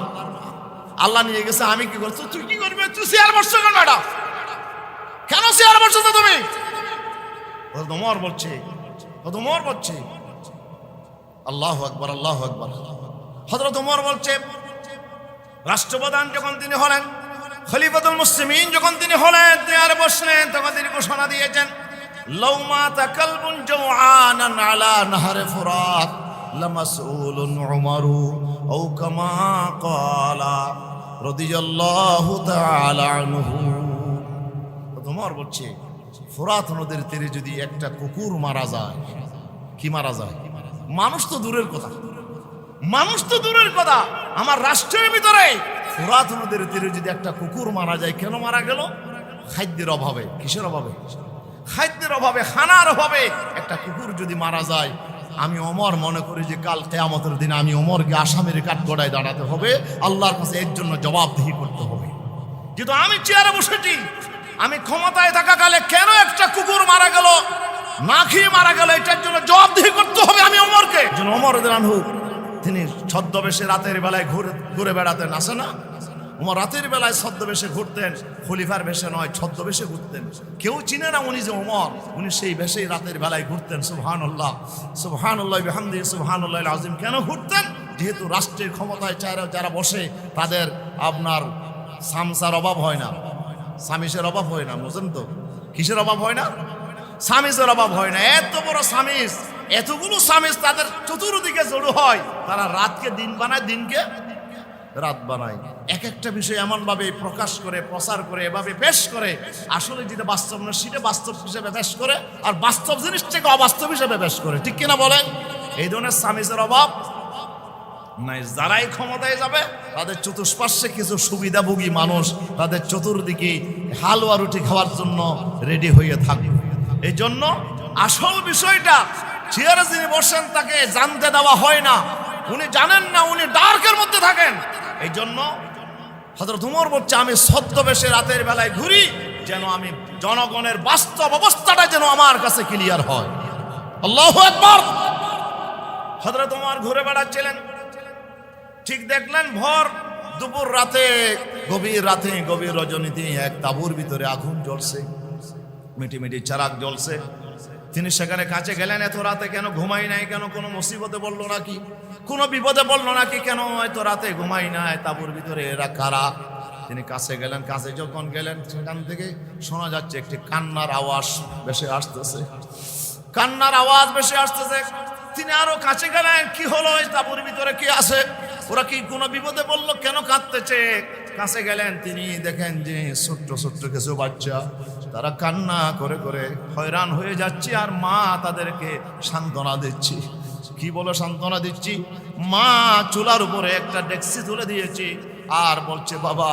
আল্লাহ নিয়ে গেছে, আমি কি করছো? তুই কি করবি? তুই চেয়ার বসছো কেন? ম্যাডাম কেন চেয়ার বসছো তো তুমি? তোমার বলছে, তোমার বলছে। আল্লাহু আকবার, আল্লাহু আকবার। হযরত ওমর বলছে, রাষ্ট্রপ্রধান যখন তিনি হলেন, খলিফাতুল মুসলিমিন যখন তিনি হলেন, চেয়ারে বসলেন, তখন তিনি ঘোষণা দিয়েছেন, লাউ মাতা কালবুন জাওআনান আলা নাহরে ফুরাত লামাসউলুন উমারু আও কামা ক্বালা রাদিয়াল্লাহু তাআলা আনহু। ওমর বলছে, ফুরাত নদীর তীরে যদি একটা কুকুর মারা যায়, কি মারা যায়? মানুষ তো দূরের কথা, মানুষ তো দূরের কথা, আমার রাষ্ট্রের ভিতরে ফুরাত নদীর তীরে যদি একটা কুকুর মারা যায়, কেন মারা গেল? খাদ্যের অভাবে। কিসের অভাবে? খাদ্যের অভাবে, খানার অভাবে একটা কুকুর যদি মারা যায়, আমি ওমর মনে করি যে কাল কিয়ামতের দিন আমি ওমরকে আসামির কাঠগড়ায় দাঁড়াতে হবে, আল্লাহর কাছে এর জন্য জবাবদিহি করতে হবে। যেহেতু আমি চেয়ারে বসেছি, আমি ক্ষমতায় থাকাকালে কেন একটা কুকুর মারা গেল, না খেয়ে মারা গেল, এটার জন্য জবাবদিহি করতে হবে আমি ওমরকে। যেন ওমর রাদিয়াল্লাহু তিনি ছদ্মবেশে রাতের বেলায় ঘুরে বেড়াতেন, আসে না? ওমর রাতের বেলায় ছদ্মবেশে ঘুরতেন, খলিফার বেশে নয়, ছদ্মবেশে ঘুরতেন। কেউ চিনে না উনি যে ওমর, উনি সেই বেশেই রাতের বেলায় ঘুরতেন। সুবহানাল্লাহ, সুবহানাল্লাহ বিহামদিহি, সুবহানাল্লাহিল আযীম। কেন ঘুরতেন? যেহেতু রাষ্ট্রের ক্ষমতায় যারা বসে তাদের আপনার সামসার অভাব হয় না, সামিসের অভাব হয় না, বুঝেন তো? কিসের অভাব হয় না? সামিসের অভাব হয় না। এত বড় সামিস, এতগুলো সামিস তাদের চতুর্দিকে জড়ো হয়, তারা রাতকে দিন বানায়, দিনকে রাত বানায়। এক একটা বিষয় এমনভাবে প্রকাশ করে, প্রচার করে, এভাবে পেশ করে, আসলে যেটা বাস্তব না সেটা বাস্তব হিসেবে পেশ করে, আর বাস্তব জিনিসটাকে অবাস্তব হিসেবে পেশ করে। ঠিক কিনা বলেন? এই ধরনের সামিসের অভাব নাই। যারাই ক্ষমতায় যাবে তাদের চতুষ্পার্শ্বে কিছু সুবিধাভোগী মানুষ তাদের চতুর্দিকে হালুয়া রুটি খাওয়ার জন্য রেডি হয়ে থাকবে। এই জন্য আসল বিষয়টা চেয়ারে যিনি বসেন তাকে জানতে দেওয়া হয় না, উনি জানেন না, উনি ডার্কের মধ্যে থাকেন। এই জন্য হযরত ওমর বলছে আমি ছদ্মবেশে রাতের বেলায় ঘুরি, যেন আমি জনগণের বাস্তব অবস্থাটা যেন আমার কাছে ক্লিয়ার হয়। আল্লাহু আকবার। হযরত ওমর ঘুরে বেড়াচ্ছিলেন, ঠিক দেখলেন ভোর দুপুর রাতে, গভীর রজনীতে এক তাঁবুর ভিতরে আগুন জ্বলছে, মিটি চারাক জ্বলছে। তিনি সেখানে কাছে গেলেন। এত রাতে কেন ঘুমাই নাই, কেন কোনো মুসিবতে বললো নাকি, কোনো বিপদে বললো নাকি, কেন এত রাতে ঘুমাই নাই, তাঁবুর ভিতরে এরা কারা? তিনি কাছে গেলেন। কাছে যখন গেলেন সেখান থেকে শোনা যাচ্ছে একটি কান্নার আওয়াজ ভেসে আসতেছে, কান্নার আওয়াজ ভেসে আসতেছে। তিনি আরো কাছে গেলেন, কি হলো, এই তাঁবুর ভিতরে কি আছে, ওরা কি কোনো বিপদে বললো, কেন কাঁদতেছে? কাছে গেলেন, তিনি দেখেন যে ছোট্ট ছোট্ট কিছু বাচ্চা, তারা কান্না করে করে হয়রান হয়ে যাচ্ছে, আর মা তাদেরকে সান্ত্বনা দিচ্ছি। কি বলে সান্ত্বনা দিচ্ছি? মা চুলার উপরে একটা ডেকসি তুলে দিয়েছি আর বলছে বাবা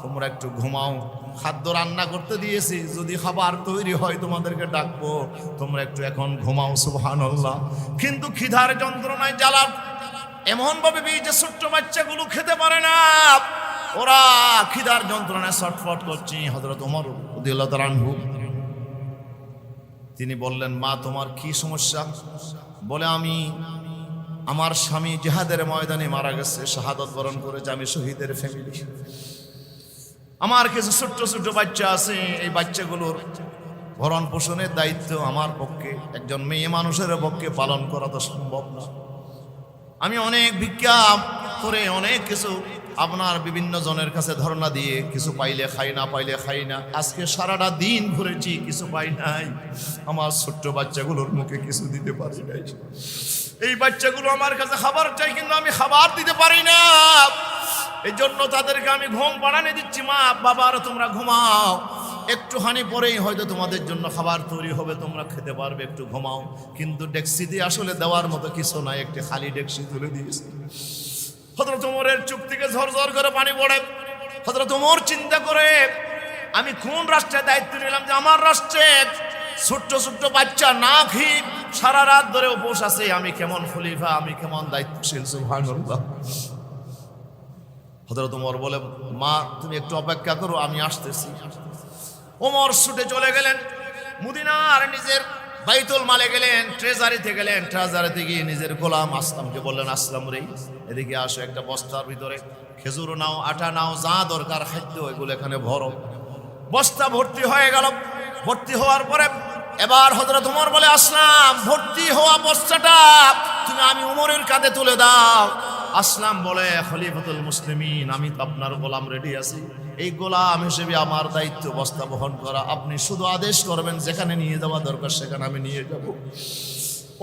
তোমরা একটু ঘুমাও, খাদ্য রান্না করতে দিয়েছি, যদি খাবার তৈরি হয় তোমাদেরকে ডাকবো, তোমরা একটু এখন ঘুমাও। সুবহানাল্লাহ। কিন্তু খিদার যন্ত্রণায় জ্বালা এমন ভাবে যে ছোট্ট বাচ্চাগুলো খেতে পারে না, ওরা খিদার যন্ত্রণায় ছটফট করছে। হযরত ওমর রাদিয়াল্লাহু তাআলা আনহু তিনি বললেন, মা তোমার কি সমস্যা? বলে আমার স্বামী জিহাদের ময়দানে মারা গেছে, শাহাদাত বরণ করেছে, আমি শহীদের ফ্যামিলি, আমার কিছু ছোট্ট ছোট্ট বাচ্চা আছে, এই বাচ্চাগুলোর ভরণ পোষণের দায়িত্ব আমার পক্ষে, একজন মেয়ে মানুষের পক্ষে পালন করা তো সম্ভব না। আমি অনেক ভিক্ষা করে, অনেক কিছু আপনার বিভিন্ন জনের কাছে ধর্ণা দিয়ে, কিছু পাইলে খাই না, পাইলে খাই না, আজকে সারাটা দিন ঘুরেছি, কিছু পাই নাই, আমার ছোট্ট বাচ্চাগুলোর মুখে কিছু দিতে পারি নাই। এই বাচ্চাগুলো আমার কাছে খাবার চাই, কিন্তু আমি খাবার দিতে পারি না। এই জন্য তাদেরকে আমি ঘুম পাড়ানি দিচ্ছি। মা বাবার তোমরা ঘুমাও, একটুখানি পরেই হয়তো তোমাদের জন্য খাবার তৈরি হবে, তোমরা খেতে পারবে, একটু ঘুমাও। কিন্তু ডেকসিতে আসলে দেওয়ার মতো কিছু নাই, একটি খালি ডেকসি তুলে দিয়েছে। হযরত ওমরের চোখ থেকে ঝরঝর করে পানি পড়ে। হযরত ওমর চিন্তা করে, আমি কোন রাষ্ট্রে দায়িত্ব নিলাম যে আমার রাষ্ট্রে ছোট্ট ছোট্ট বাচ্চা না খেয়ে সারা রাত ধরে উপোস আছে, আমি কেমন খলিফা, আমি কেমন দায়িত্বশীল। সুবহানাল্লাহ। হযরত ওমর বলে, মা তুমি একটু অপেক্ষা করো, আমি আসতেছি। ওমর ছুটে চলে গেলেন মদিনার নিজের বাইতুল মালে গেলেন, ট্রেজারিতে গেলেন। ট্রেজারিতে গিয়ে নিজের গোলাম আসলামকে বললেন, আসলাম রে এদিকে আসো, একটা বস্তার ভিতরে খেজুর নাও, আটা নাও, যা দরকার খাদ্য এগুলো এখানে ভরো। বস্তা ভর্তি হয়ে গেল। ভর্তি হওয়ার পরে এবার হযরত ওমর বলে, আসলাম ভর্তি হওয়া বস্তাটা তুমি আমি ওমরের কাঁধে তুলে দাও। আসলাম বলে, খলিফাতুল মুসলিমিন, আমি তো আপনার গোলাম, রেডি আছি, এই গোলাম হিসেবে আমার দায়িত্ব বস্তা বহন করা, আপনি শুধু আদেশ করবেন, যেখানে নিয়ে যাওয়া দরকার সেখানে আমি নিয়ে যাব।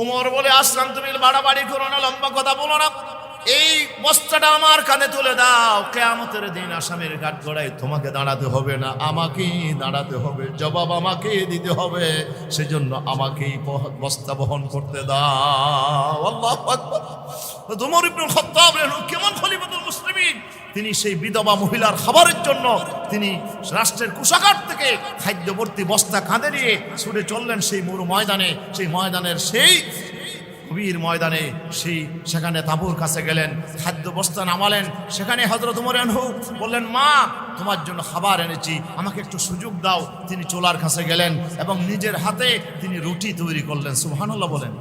ওমর বলে, আসলাম তুমি বাড়াবাড়ি করো না, লম্বা কথা বলো না, এই বস্তাটা আমার কাঁধে তুলে দাও। কিয়ামতের দিন আসামির কাঠগড়ায় তোমাকে দাঁড়াতে হবে না, আমাকেই দাঁড়াতে হবে, জবাব আমাকেই দিতে হবে, সেজন্য আমাকেই বস্তা বহন করতে দাও। আল্লাহু আকবার। ওমর ইবনে খাত্তাব কেমন খলিফাতুল মুসলিমিন, তিনি সেই বিধবা মহিলার খাবারের জন্য তিনি রাষ্ট্রের কোষাগার থেকে খাদ্যবর্তী বস্তা কাঁধে নিয়ে ছুটে চললেন সেই মরু ময়দানে। সেই ময়দানের সেই গভীর ময়দানে সেখানে তাঁবুর কাছে গেলেন, খাদ্য বস্তা নামালেন। সেখানে হযরত ওমর আনহু বললেন, মা তোমার জন্য খাবার এনেছি, আমাকে একটু সুযোগ দাও। তিনি চুলার কাছে গেলেন এবং নিজের হাতে তিনি রুটি তৈরি করলেন। সুবহানাল্লাহ বলেন।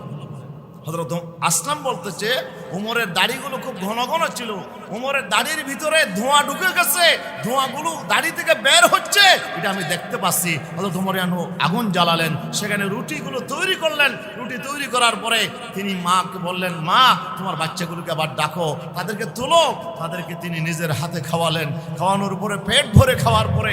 হযরত আসলাম বলতেছে ওমরের দাড়িগুলো খুব ঘন ঘন ছিল, ওমরের দাড়ির ভিতরে ধোঁয়া ঢুকে গেছে, ধোঁয়াগুলো দাড়ি থেকে বের হচ্ছে, এটা আমি দেখতে পাচ্ছি। হযরত ওমর আগুন জ্বালালেন, সেখানে রুটিগুলো তৈরি করলেন। রুটি তৈরি করার পরে তিনি মাকে বললেন, মা তোমার বাচ্চাগুলোকে আবার ডাকো, তাদেরকে তোলো। তাদেরকে তিনি নিজের হাতে খাওয়ালেন। খাওয়ানোর পরে পেট ভরে খাওয়ার পরে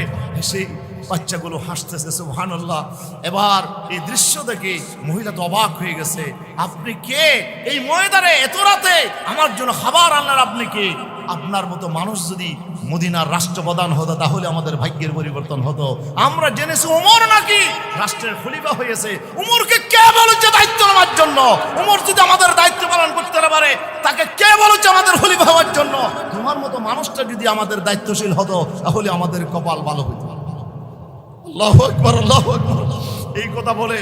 সেই বাচ্চাগুলো হাসতেছে। সুবহানাল্লাহ। এবার এই দৃশ্য দেখে মহিলা তো অবাক হয়ে গেছে, আপনি কে? এই ময়দানে এত রাতে আমার জন্য খাবার আনলেন, আপনি কে? আপনার মতো মানুষ যদি মদিনার রাষ্ট্রপ্রধান হতো তাহলে আমাদের ভাগ্যের পরিবর্তন হতো। আমরা জেনেছি ওমর নাকি রাষ্ট্রের খলিফা হয়েছে। ওমরকে কে বলেছে দায়িত্ব নেওয়ার জন্য? ওমর যদি আমাদের দায়িত্ব পালন করতে না পারে, তাকে কে বলেছে আমাদের খলিফা হওয়ার জন্য? তোমার মতো মানুষটা যদি আমাদের দায়িত্বশীল হতো তাহলে আমাদের কপাল ভালো হতো। আল্লাহু আকবার, আল্লাহু আকবার। এই কথা বলে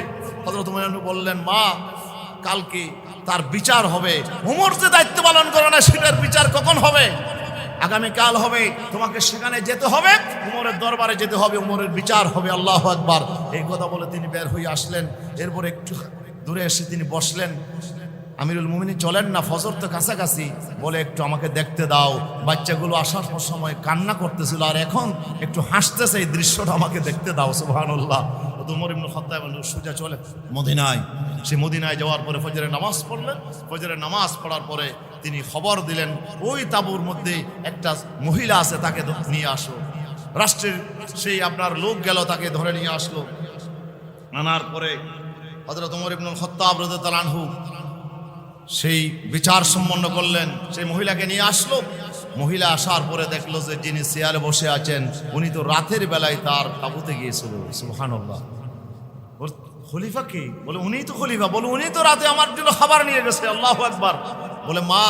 হযরত ওমর বললেন, মা কালকে তার বিচার হবে। ওমর যে দায়িত্ব পালন করে না সেটার বিচার কখন হবে? আগামীকাল হবে। তোমাকে সেখানে যেতে হবে, ওমরের দরবারে যেতে হবে, ওমরের বিচার হবে। আল্লাহু আকবার। এই কথা বলে তিনি বের হয়ে আসলেন। এরপর একটু দূরে এসে তিনি বসলেন। আমিরুল মুমিনিন চলেন না, ফজর তো কাছাকাছি, বলে একটু আমাকে দেখতে দাও। বাচ্চাগুলো আসার পর সময় কান্না করতেছিল আর এখন একটু হাসতেছে, এই দৃশ্যটা আমাকে দেখতে দাও। সুবহানাল্লাহ। ওমর ইবনে খাত্তাব সোজা চলে মদিনায়। সে মদিনায় যাওয়ার পরে ফজরের নামাজ পড়লেন। ফজরের নামাজ পড়ার পরে তিনি খবর দিলেন, ওই তাঁবুর মধ্যে একটা মহিলা আছে, তাকে নিয়ে আসো। রাষ্ট্রের সেই আপনার লোক গেল, তাকে ধরে নিয়ে আসলো। আনার পরে হযরত ওমর ইবনে খাত্তাব রাদিয়াল্লাহু আনহু সেই বিচার সম্পন্ন করলেন। সেই মহিলাকে নিয়ে আসলো। মহিলা আসার পরে দেখলো যে যিনি চেয়ারে বসে আছেন উনি তো রাতের বেলায় তার তাঁবুতে গিয়েছিল। সুবহানাল্লাহ। ওর খলিফা কে? বলে উনিই তো খলিফা। বলে উনি তো রাতে আমার জন্য খাবার নিয়ে গেছে। আল্লাহু আকবার। বলে মা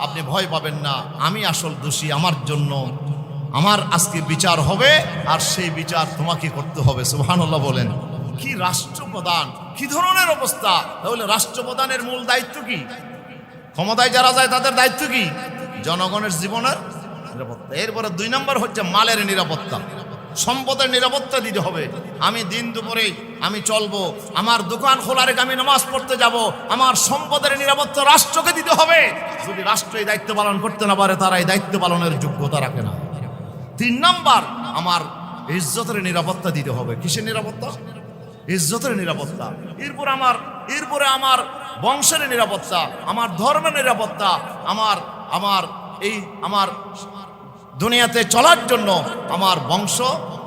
আপনি ভয় পাবেন না, আমি আসল দোষী, আমার জন্য আমার আজকে বিচার হবে, আর সেই বিচার তোমাকে করতে হবে। সুবহানাল্লাহ বলেন। কি রাষ্ট্রপ্রধান, কি ধরনের অবস্থা! তাহলে রাষ্ট্রপ্রধানের মূল দায়িত্ব কি? ক্ষমতায় যারা যায় তাদের দায়িত্ব কি? জনগণের জীবনের নিরাপত্তা। এরপরে 2 নম্বর হচ্ছে মালের নিরাপত্তা, সম্পদের নিরাপত্তা দিতে হবে। আমি দিন দুপুরে আমি চলবো, আমার দোকান খোলা রেখে আমি নামাজ পড়তে যাব, আমার সম্পদের নিরাপত্তা রাষ্ট্রকে দিতে হবে। যদি রাষ্ট্র এই দায়িত্ব পালন করতে না পারে, তারা এই দায়িত্ব পালনের যোগ্যতা রাখে না। 3 নম্বর, আমার ইজ্জতের নিরাপত্তা দিতে হবে। কিসের নিরাপত্তা? ইজ্জতের নিরাপত্তা। এরপরে আমার বংশের নিরাপত্তা, আমার ধর্মের নিরাপত্তা, আমার দুনিয়াতে চলার জন্য আমার বংশ,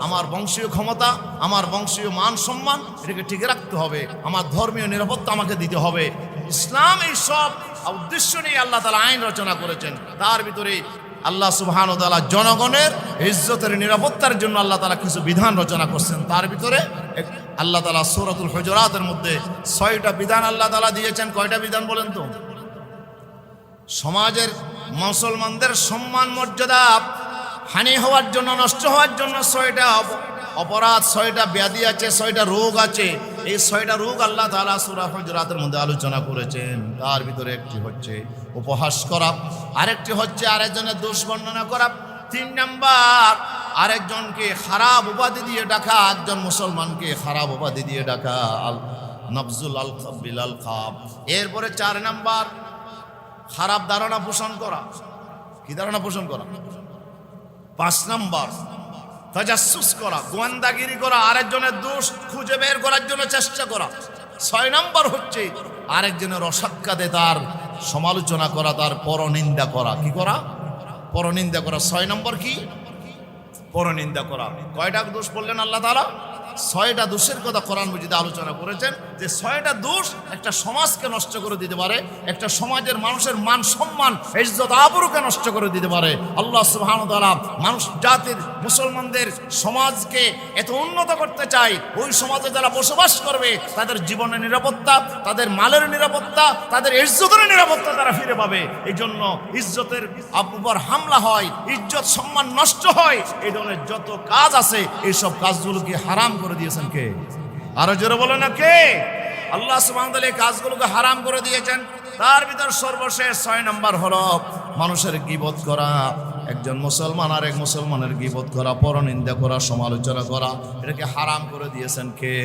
আমার বংশীয় ক্ষমতা, আমার বংশীয় মান সম্মান, এটাকে ঠিক রাখতে হবে। আমার ধর্মীয় নিরাপত্তা আমাকে দিতে হবে। ইসলাম এই সব উদ্দেশ্য নিয়ে আল্লাহ তাআলা আইন রচনা করেছেন। তার ভিতরে আল্লাহ সুবহানাহু ওয়া তাআলা জনগণের ইজ্জতের নিরাপত্তার জন্য আল্লাহ তাআলা কিছু বিধান রচনা করছেন। তার ভিতরে আল্লাহ তাআলা সূরাতুল হুজুরাতের মধ্যে 6টা বিধান আল্লাহ তাআলা দিয়েছেন। কয়টা বিধান বলেন তো? সমাজের মুসলমানদের সম্মান মর্যাদা হানি হওয়ার জন্য, নষ্ট হওয়ার জন্য 6টা অপরাধ, 6টা ব্যাধি আছে, 6টা রোগ আছে। এই 6টা রোগ আল্লাহ তাআলা সূরা হুজুরাতের মধ্যে আলোচনা করেছেন। তার ভিতরে একটি হচ্ছে উপহাস করা, আরেকটি হচ্ছে আরেকজনের দোষ বর্ণনা করা, 3 নাম্বার আরেকজনকে খারাপ উপাধি দিয়ে ডাকা, একজন মুসলমানকে খারাপ উপাধি দিয়ে ডাকা, আল নবজুল আল খাবিল আল খাব। এরপরে 4 নাম্বার খারাপ ধারণা পোষণ করা। কি ধারণা পোষণ করা? 5 নাম্বার তাজাসসুস করা, গোয়েন্দাগিরি করা, আরেকজনের দোষ খুঁজে বের করার জন্য চেষ্টা করা। 6 নাম্বার হচ্ছে আরেকজনের অসাক্ষাতে তার সমালোচনা করা, তার পরনিন্দা করা। কি করা? পরনিন্দা করা। 6 নম্বর কি? পরনিন্দা করা। কয়টা দোষ বললেন আল্লাহ তাআলা? 6টা দোষের কথা কোরআন মাজিদে আলোচনা করেছেন, যে 6টা দোষ একটা সমাজকে নষ্ট করে দিতে পারে, একটা সমাজের মানুষের মান সম্মান, ইজ্জত আবরুকে নষ্ট করে দিতে পারে। আল্লাহ সুবহানাহু ওয়া তাআলা মানুষ জাতির, মুসলমানদের সমাজকে এত উন্নত করতে চায়, ওই সমাজে যারা বসবাস করবে তাদের জীবনের নিরাপত্তা, তাদের মালের নিরাপত্তা, তাদের ইজ্জতের নিরাপত্তা তারা ফিরে পাবে। এই জন্য ইজ্জতের উপর হামলা হয়, ইজ্জত সম্মান নষ্ট হয়, এই ধরনের যত কাজ আছে এইসব কাজগুলোকে হারাম করে দিয়েছেন কে? আরো জোরে বলো না কে? আল্লাহ সুবহানাহু ওয়া তাআলা এই কাজগুলোকে হারাম করে দিয়েছেন। তার ভিতর সর্বশেষ 6 নম্বর হলো মানুষের গীবত করা। একজন মুসলমান আর এক মুসলমানের গীবত করা, পরনিন্দা করা, সমালোচনা করা, এটাকে হারাম করে দিয়েছেন কে?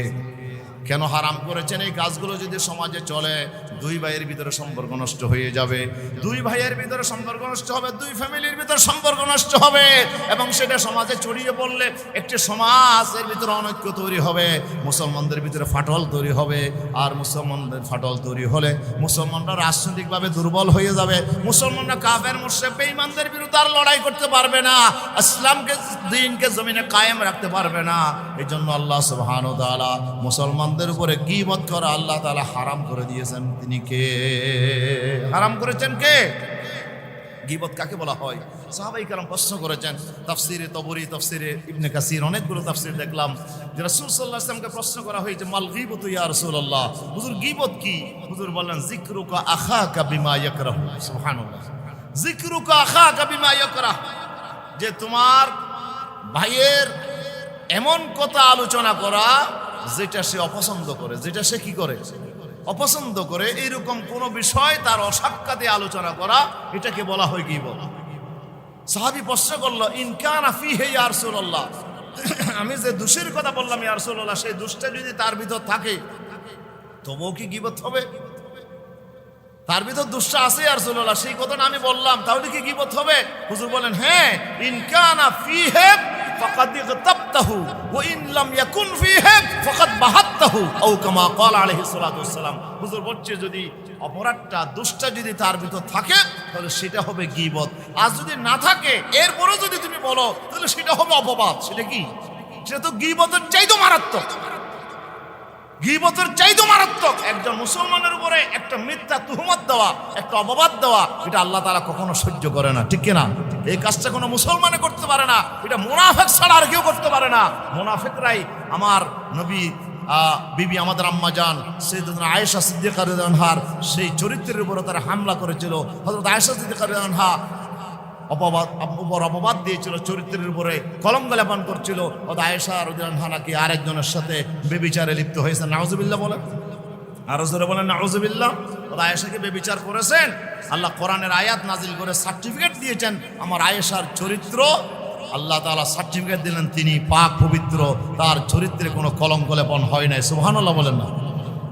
কেন হারাম করেছেন? এই কাজগুলো যদি সমাজে চলে, দুই ভাইয়ের ভিতরে সম্পর্ক নষ্ট হয়ে যাবে, দুই ভাইয়ের ভিতরে সম্পর্ক নষ্ট হবে, দুই ফ্যামিলির ভিতরে সম্পর্ক নষ্ট হবে, এবং সেটা সমাজে ছড়িয়ে পড়লে একটি সমাজের ভিতরে অনৈক্য তৈরি হবে, মুসলমানদের ভিতরে ফাটল তৈরি হবে। আর মুসলমানদের ফাটল তৈরি হলে মুসলমানরা রাজনৈতিকভাবে দুর্বল হয়ে যাবে, মুসলমানরা কাফের মুশরিক বেঈমানদের বিরুদ্ধে আর লড়াই করতে পারবে না, ইসলামকে দ্বীনকে জমিনে কায়েম রাখতে পারবে না। এই জন্য আল্লাহ সুবহানাহু ওয়া তাআলা মুসলমানদের উপরে গীবত করা আল্লাহ তাআলা হারাম করে দিয়েছেন। তিনি কে? হারাম করেছেন কে? গীবত কাকে বলা হয়? সাহাবায়ে কেরাম প্রশ্ন করেছেন। তাফসিরে তবরি, তাফসিরে ইবনে কাসির, অনেকগুলো তাফসির দেখলাম যে রাসূল সাল্লাল্লাহু আলাইহি ওয়াসাল্লামকে প্রশ্ন করা হয়েছে, মাল গীবতু ইয়া রাসূলুল্লাহ, হুজুর গীবত কি? হুজুর বললেন, যিকরুকা আখাকা বিমা ইয়াকরাহু। সুবহানাল্লাহ। যিকরুকা আখাকা বিমা ইয়াকরাহু, যে তোমার ভাইয়ের এমন কথা আলোচনা করা যেটা সে অপছন্দ করে, যেটা সে কি করে? অপছন্দ করে। এইরকম কোন বিষয় তার অসাক্ষাতে আলোচনা করা, এটাকে বলা হয় গীবত। সাহাবী প্রশ্ন করলো, ইন কানা ফিহি ইয়া রাসূলুল্লাহ, আমি যে দোষের কথা বললাম ইয়া রাসূলুল্লাহ, সেই দোষটা যদি তার ভিতর থাকে তবুও কি গীবত হবে? তার ভিতর দোষটা আছে ইয়া রাসূলুল্লাহ, সেই কথাটা আমি বললাম, তাহলে কি গীবত হবে? হুজুর বলেন, হ্যাঁ, ইন কানা ফিহি ফাকাদ ইগতাবতাহু ওয়া ইন লাম ইয়াকুন ফিহি ফাকাদ বাহাত্তাহু আও কামা ক্বাল আলাইহিস সালাতু ওয়াস সালাম। হুজুর বলছে, যদি অপরাধটা, দোষটা যদি তার ভিতর থাকে তাহলে সেটা হবে গীবত, আর যদি না থাকে এরপরও যদি তুমি বলো তাহলে সেটা হবে অপবাদ। সেটা কি? সেটা তো গীবতের চাইতেও মারাত্মক। গীবতের চাইতেও মারাত্মক। একজন মুসলমানের উপরে একটা মিথ্যা তুহমত দেওয়া, একটা অপবাদ দেওয়া, এটা আল্লাহ তাআলা কখনো সহ্য করে না, ঠিক কিনা? এই কাজটা কোনো মুসলমানে করতে পারে না, এটা মুনাফিক ছাড়া আর কেউ করতে পারে না। মুনাফিকরাই আমার নবী বিবি আমাদের আম্মা জান সাইয়্যিদাতুনা আয়েশা সিদ্দিকা রাদিয়াল্লাহু আনহার সেই চরিত্রের উপরে তারা হামলা করেছিল। হযরত আয়েশা সিদ্দিকা রাদিয়াল্লাহু আনহা অপবাদ দিয়েছিল, চরিত্রের উপরে কলঙ্ক লেপন করছিল। হযরত আয়েশা রাদিয়াল্লাহু আনহা নাকি আরেকজনের সাথে ব্যভিচারে লিপ্ত হয়েছে। নাউজুবিল্লাহ বলেন, আর জোরে বলেন নাউজুবিল্লাহ। হযরত আয়েশাকে ব্যভিচার করেছেন, আল্লাহ কোরআনের আয়াত নাজিল করে সার্টিফিকেট দিয়েছেন, আমার আয়েশার চরিত্র, আল্লাহ তাআলা সার্টিফিকেট দিলেন তিনি পাক পবিত্র, তার চরিত্রে কোনো কলঙ্ক লেপন হয় নাই। সুবহানাল্লাহ বলেন না?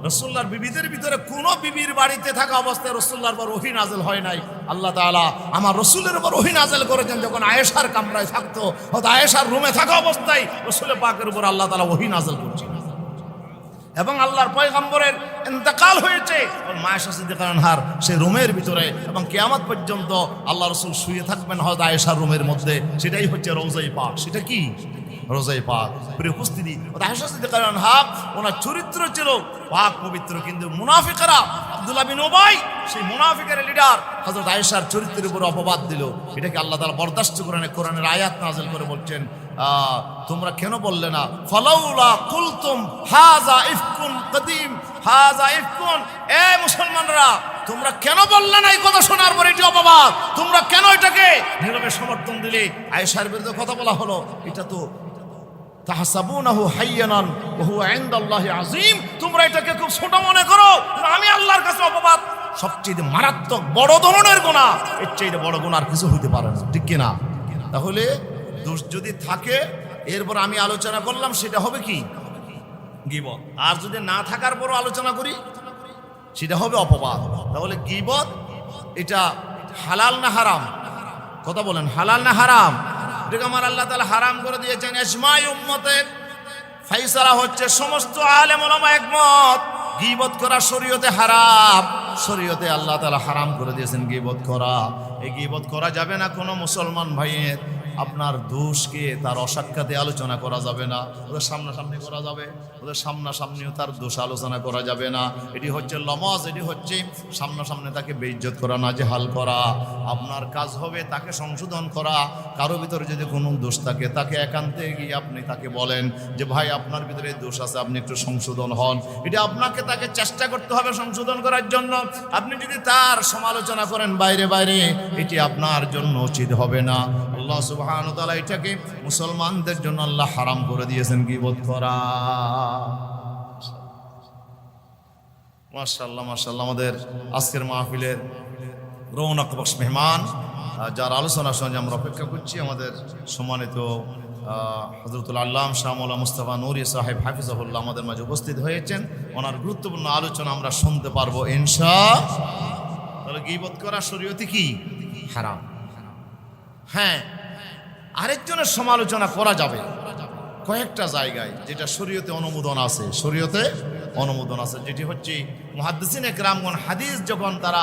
রাসূলুল্লাহর বিবিদের ভিতরে কোনো বিবির বাড়িতে থাকা অবস্থায় রাসূলুল্লাহর উপর ওহী নাযিল হয় নাই। আল্লাহ তাআলা আমার রাসূলের উপর ওহী নাযিল করেছেন যখন আয়েশার কামরায় থাকতো, হয়তো আয়েশার রুমে থাকা অবস্থায় রাসূল পাকের উপর আল্লাহ তাআলা ওহী নাযিল করছেন। এবং আল্লাহর পয়গম্বরের ইন্তেকাল হয়েছে মা আয়েশা সিদ্দিকা আনহার সেই রুমের ভিতরে, এবং কিয়ামত পর্যন্ত আল্লাহ রাসূল শুয়ে থাকবেন হযরত আয়েশার রুমের মধ্যে। সেটাই হচ্ছে রওজায়ে পাক। সেটা কি? রওজায়ে পাক। প্রিয় উপস্থিতি, আয়েশা সিদ্দিকা আনহা ওনার চরিত্র ছিল পাক পবিত্র, কিন্তু মুনাফিকরা, আব্দুল্লাহ বিন উবাই সেই মুনাফিকের লিডার, হযরত আয়েশার চরিত্রের উপর অপবাদ দিল। এটাকে আল্লাহ তাআলা বরদাস্ত করে না, কোরআনের আয়াত নাযিল করে বলছেন, তোমরা কেন বললে না, ফালাউলা কুলতুম হাযা ইফকুন কদিম, হাযা ইফকুন, এ মুসলমানরা তোমরা কেন বললে না এই কথা শোনার পর এটি অপবাদ? তোমরা কেন এটাকে নীরবে সমর্থন দিলে? আয়েশার বিরুদ্ধে কথা বলা হলো, এটা তো তাহসাবুনাহু হাইয়ানান ওয়া হুয়া ইনদাল্লাহি আযীম, তোমরা এটাকে খুব ছোট মনে করো, আমি আল্লাহর কাছে অপবাদ। সবচেয়ে মারাত্মক বড় ধরনের গুনাহ, এর চেয়ে বড় গুনাহ আর কিছু হইতে পারে না, ঠিক কি না? তাহলে দোষ যদি থাকে এরপর আমি আলোচনা করলাম, সেটা হবে কি? গীবত। আর যদি না থাকার পরও আলোচনা করি সেটা হবে অপবাদ। তাহলে গীবত এটা হালাল না হারাম? কথা বলেন, হালাল না হারাম? এটাকে আমার আল্লাহ তাআলা হারাম করে দিয়েছেন। ইজমাই উম্মতের ফায়সালা হচ্ছে, সমস্ত আলেম ওলামা একমত, গীবত করা শরীয়তে হারাম। শরীয়তে আল্লাহ তাআলা হারাম করে দিয়েছেন গীবত করা। এই গীবত করা যাবে না কোনো মুসলমান ভাইয়ের। আপনার দোষকে তার অসাক্ষাতে আলোচনা করা যাবে না, ওদের সামনাসামনি করা যাবে, ওদের সামনাসামনিও তার দোষ আলোচনা করা যাবে না। এটি হচ্ছে লমাজ, এটি হচ্ছে সামনাসামনি তাকে বেইজ্জত করা, নাজেহাল করা। আপনার কাজ হবে তাকে সংশোধন করা। কারো ভিতরে যদি কোনো দোষ থাকে তাকে একান্তে গিয়ে আপনি তাকে বলেন যে ভাই আপনার ভিতরে দোষ আছে, আপনি একটু সংশোধন হন। এটা আপনাকে তাকে চেষ্টা করতে হবে সংশোধন করার জন্য। আপনি যদি তার সমালোচনা করেন বাইরে বাইরে, এটি আপনার জন্য উচিত হবে না। আল্লাহ সুবহানাহু ওয়া তাআলা এটাকে মুসলমানদের জন্য আল্লাহ হারাম করে দিয়েছেন গীবত করা। মাশাআল্লাহ মাশাআল্লাহ, আমাদের আজকের মাহফিলের রৌনক বক্স মেহমান যার আলোচনা শুনে আমরা অপেক্ষা করছি, আমাদের সম্মানিত হযরতুল আল্লাম শাহ মাওলানা মুস্তাফা নূরী সাহেব হাফিজাহুল্লাহ আমাদের মাঝে উপস্থিত হয়েছেন। ওনার গুরুত্বপূর্ণ আলোচনা আমরা শুনতে পারবো ইনশাআল্লাহ। তাহলে গীবত করা শরীয়তে কি হারাম? হ্যাঁ, আরেকজনের সমালোচনা করা যাবে কয়েকটা জায়গায়, যেটা শরীয়তে অনুমোদন আছে, শরীয়তে অনুমোদন আছে। যেটি হচ্ছে মুহাদ্দিসিনে কেরামগণ হাদিস যখন তারা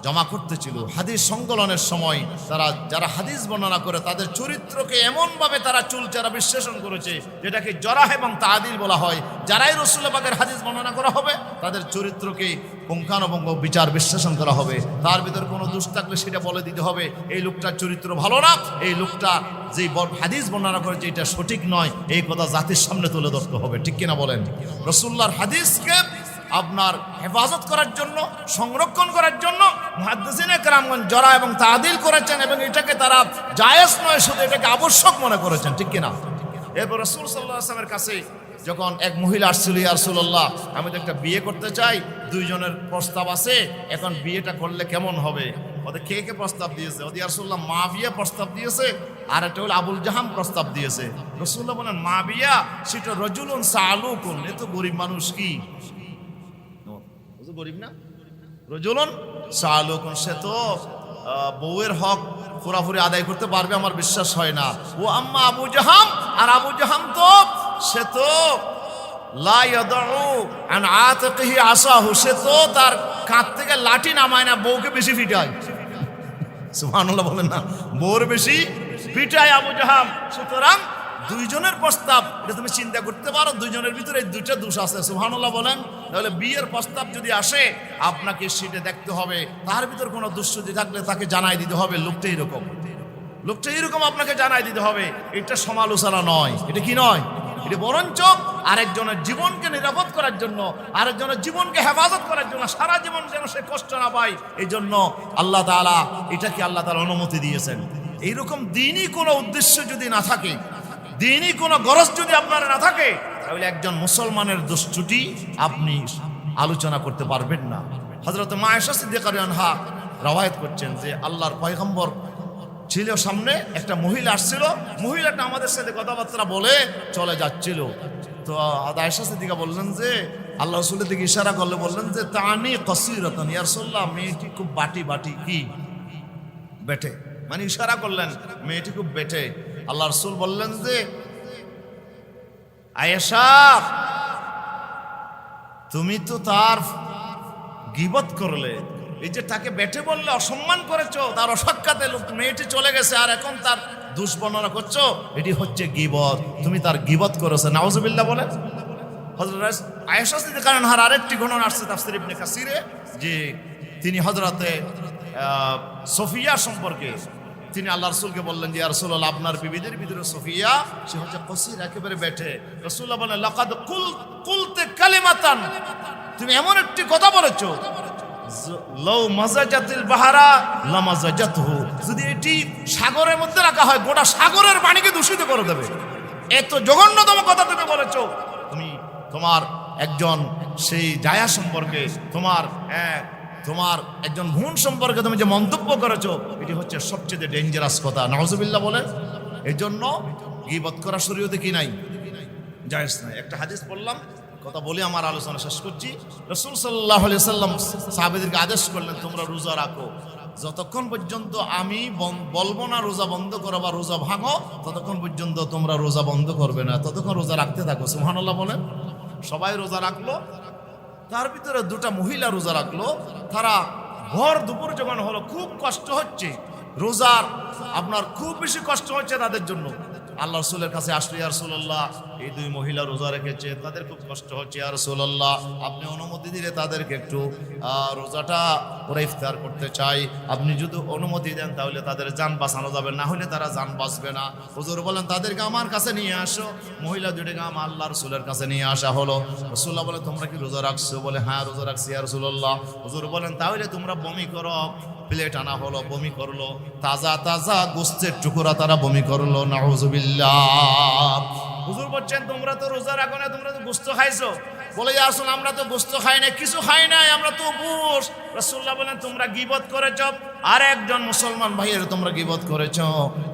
জমা করতেছিল, হাদিস সংকলনের সময় তারা যারা হাদিস বর্ণনা করে তাদের চরিত্রকে এমনভাবে তারা চুলচেরা বিশ্লেষণ করেছে, যেটাকে জরাহ এবং তাদিল বলা হয়। যারাই রাসূলুল্লাহ পাকের হাদিস বর্ণনা করা হবে তাদের চরিত্রকে পুঙ্খানুপুঙ্খ বিচার বিশ্লেষণ করা হবে। তার ভিতর কোনো দোষ থাকলে সেটা বলে দিতে হবে, এই লোকটার চরিত্র ভালো না, এই লোকটা যে হাদিস বর্ণনা করেছে এটা সঠিক নয়, এই কথা জাতির সামনে তুলে ধরতে হবে। ঠিক কিনা বলেন? রাসূলুল্লাহর হাদিসকে আপনার হেফাজত করার জন্য, সংরক্ষণ করার জন্য মুহাদ্দিসিনে কেরামগণ জরা এবং তাদিল করেছেন, এবং এটাকে তারা জায়েজ নয়, শুধু এটাকে আবশ্যক মনে করেছেন। ঠিক কিনা? এরপর রাসূল সাল্লাল্লাহু আলাইহি ওয়াসাল্লামের কাছে যখন এক মহিলা আসছিল, ইয়া রাসূলুল্লাহ আমি তো একটা বিয়ে করতে চাই, দুইজনের প্রস্তাব আছে, এখন বিয়েটা করলে কেমন হবে? ওদের কে কে প্রস্তাব দিয়েছে? ওদের ইয়া রাসূলুল্লাহ মাবিয়া প্রস্তাব দিয়েছে, আর একটা হলো আবুল জাহাম প্রস্তাব দিয়েছে। রাসূলুল্লাহ বলেন মাবিয়া সেটা রজুলুন সালুকুন, এ তো গরিব মানুষ, কি গরিব না, রজুলুন সালুকুন, সে তো বউয়ের হক পুরাপুরি আদায় করতে পারবে আমার বিশ্বাস হয় না। ও আম্মা আবু জাহাম, আর আবু জাহাম তো সে তো লা ইয়াদউ আন আতিকিহি আসাহু, সে তো তার কাঁধ থেকে লাঠি নামায় না, বউকে বেশি পিটায়। সুবহানাল্লাহ বলেন না, বউর বেশি পিটায় আবু জাহাম। সুতরাং দুইজনের প্রস্তাব, এটা তুমি চিন্তা করতে পারো, দুইজনের ভিতরে দুইটা দোষ আছে। সুবহানাল্লাহ বলেন। তাহলে বিয়ের প্রস্তাব যদি আসে আপনাকে সেটা দেখতে হবে, তার ভিতর কোনো দোষ যদি থাকলে তাকে জানাই দিতে হবে, লোকটা এরকম, লোকটা এরকম, আপনাকে জানাই দিতে হবে। এটা সমালোচনা নয়, এটা কি নয়, এটা বরঞ্চ আরেকজনের জীবনকে নিরাপদ করার জন্য, আরেকজনের জীবনকে হেফাজত করার জন্য, সারা জীবন যেন সে কষ্ট না পায়, এই জন্য আল্লাহ তাআলা এটাকে আল্লাহ তাআলা অনুমতি দিয়েছেন। এইরকম দিনই কোনো উদ্দেশ্য যদি না থাকে, দিনই কোনো গরজ যদি আপনার না থাকে, তাহলে একজন মুসলমানের দুষ্টুটি আপনি আলোচনা করতে পারবেন না। হযরত মা আয়েশা সিদ্দিকা রাদিয়াল্লাহু আনহা রওয়ায়াত করছেন যে আল্লাহর পয়গম্বর ছিল, সামনে একটা মহিলা আসছিল, মহিলাটা আমাদের সাথে কথাবার্তা বলে চলে যাচ্ছিল। তো আয়েশা সিদ্দিকা বললেন যে, আল্লাহ রাসূলের দিকে ইশারা করলে বললেন যে তানি কাসীরাতান, ইয়া রাসূলুল্লাহ মেয়েটি খুব বাটি কি বেটে, মানে ইশারা করলেন মেয়েটি খুব বেটে। আল্লাহ রাসূল বললেন যে আয়েশা তুমি তো তার গীবত করলে, এই যে তাকে বেটে বললে অসম্মান করেছো, তার অসাক্ষাতে মেয়েটি চলে গেছে, আর এখন তার দোষ বর্ণনা করছো, এটি হচ্ছে গীবত, তুমি তার গীবত করেছো। নাউজুবিল্লাহ বলেন। হযরত আয়েশা সিদ্দিকা আনহার আরেকটি ঘটনা আসছে তাফসীর ইবনে কাসিরে, যে তিনি হযরতে সফিয়া সম্পর্কে তিনি আল্লাহ রাসূলকে বললেন যে ইয়া রাসূলুল্লাহ আপনার বিবিদের ভিতরে সফিয়া, সে হচ্ছে কসির, একেবারে বেটে। রাসূলুল্লাহ বলেন লাকাদ কুলতে কালিমাতান, তুমি এমন একটি কথা বলেছো, লাউ মাজাজাতিল বাহারা লামাজাজাতহু, যদি এটি সাগরের মধ্যে রাখা হয় গোটা সাগরের পানিকে দূষিত করে দেবে, এত জঘন্যতম কথা তুমি বলেছো। তুমি তোমার একজন সেই জায়া সম্পর্কে, তোমার একজন বোন সম্পর্কে তুমি যে মন্তব্য করেছো, এটি হচ্ছে সবচেয়ে ডেঞ্জারাস কথা। নাউজুবিল্লাহ বলেন। এই জন্য গীবত করা শরীয়তে কি নাই, জায়েজ নাই। একটা হাদিস পড়লাম, কথা বলে আমার আলোচনা শেষ করছি। রাসূল সাল্লাল্লাহু আলাইহি সাল্লাম সাহাবীদেরকে আদেশ করলেন তোমরা রোজা রাখো, যতক্ষণ পর্যন্ত আমি বলবো না রোজা বন্ধ করো বা রোজা ভাঙো, ততক্ষণ পর্যন্ত তোমরা রোজা বন্ধ করবে না, ততক্ষণ রোজা রাখতে থাকো। সুবহানাল্লাহ বলেন। সবাই রোজা রাখলো, তার ভিতরে দুটা মহিলা রোজা রাখলো, তারা ভর দুপুর যখন হলো, খুব কষ্ট হচ্ছে, রোজার আপনার খুব বেশি কষ্ট হচ্ছে তাদের জন্য। আল্লাহ রাসূলের কাছে আসলে ইয়া রাসূলুল্লাহ এই দুই মহিলা রোজা রেখেছে, তাদের খুব কষ্ট হচ্ছে, ইয়া রাসূলুল্লাহ আপনি অনুমতি দিলে তাদেরকে একটু রোজাটা ওরা ইফতার করতে চাই, আপনি যদি অনুমতি দেন তাহলে তাদের জান বাঁচানো যাবে, না হলে তারা জান বাঁচবে না। হুজুর বলেন তাদেরকে আমার কাছে নিয়ে আসো। মহিলা দুটিকে আমার আল্লাহ রাসূলের কাছে নিয়ে আসা হলো। রাসূলুল্লাহ বলে তোমরা কি রোজা রাখছো? বলে হ্যাঁ রোজা রাখছি ইয়া রাসূলুল্লাহ। হুজুর বলেন তাহলে তোমরা বমি করো। প্লেট আনা হলো, বমি করলো, তাজা তাজা গোস্তের টুকরা তারা বমি করলো। নাউজুবিল্লাহ। হুজুর বলছেন তোমরা তো রোজা রাখো না, তোমরা তো গোশত খাইছো। বলে ইয়া রাসূল আমরা তো গোশত খাই না, কিছু খাই নাই, আমরা তো উপোস। রাসূলুল্লাহ বলেন তোমরা গীবত করেছো, আর একজন মুসলমান ভাইয়ের তোমরা গীবত করেছো।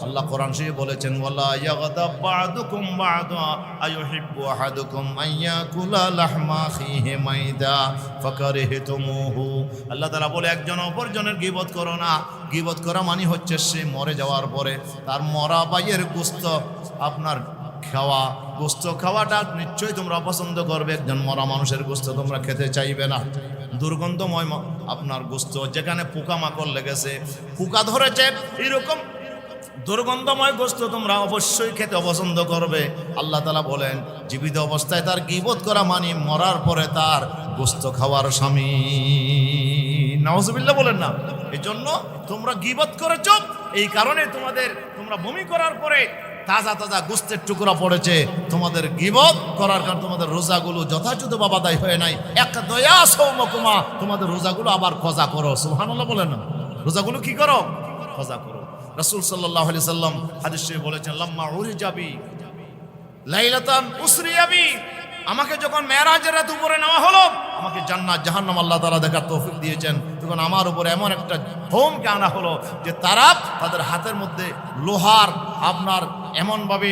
আল্লাহ কোরআন শরীফে বলেছেন ওয়ালা ইয়াগদাব বা'দুকুম বা'দা আইয়ুহিব্বু আহাদুকুম আইয়াকুলা লাহমা আখিহি মাইদা ফাকারিহতুমুহু। আল্লাহ তাআলা বলে একজন অপরজনের গীবত করো না। গীবত করা মানে হচ্ছে সে মরে যাওয়ার পরে তার মরা ভাইয়ের গোশত আপনার খাওয়া। গোশত খাওয়াটা নিশ্চয়ই তোমরা পছন্দ করবে, একজন মরা মানুষের গোশত তোমরা খেতে চাইবে না। দুর্গন্ধময় আপনার গোশত, যেখানে পোকামাকড় লেগেছে, পোকা ধরেছে, এরকম দুর্গন্ধময় গোশত তোমরা অবশ্যই খেতে অপছন্দ করবে। আল্লাহ তাআলা বলেন জীবিত অবস্থায় তার গীবত করা মানে মরার পরে তার গোশত খাওয়ার স্বামী। নাউজুবিল্লাহ বলেন না। এই জন্য তোমরা গীবত করেছো, এই কারণে তোমরা বমি করার পরে তাজা তাজা গোশতের টুকরা পড়েছে। তোমাদের গীবত করার কারণে তোমাদের রোজাগুলো যথাযথভাবে আদায় হয়ে নাই। এক দয়া সৌমকুমা, তোমাদের রোজাগুলো আবার কজা করো। সুবহানাল্লাহ বলেন না, রোজাগুলো কি করো? কজা করো। রাসূল সাল্লাল্লাহু আলাইহি সাল্লাম হাদিস শরীফে বলেছেন লাম্মা উরিজাবি লাইলাতান উসরিয়াবি, আমাকে যখন মেরাজের রাত উপরে নেওয়া হলো, আমাকে জান্নাত জাহান্নাম আল্লাহ তাআলা দেখার তৌফিক দিয়েছেন, তখন আমার উপরে এমন একটা হোমকে আনা হলো যে তারা তাদের হাতের মধ্যে লোহার আপনার এমনভাবে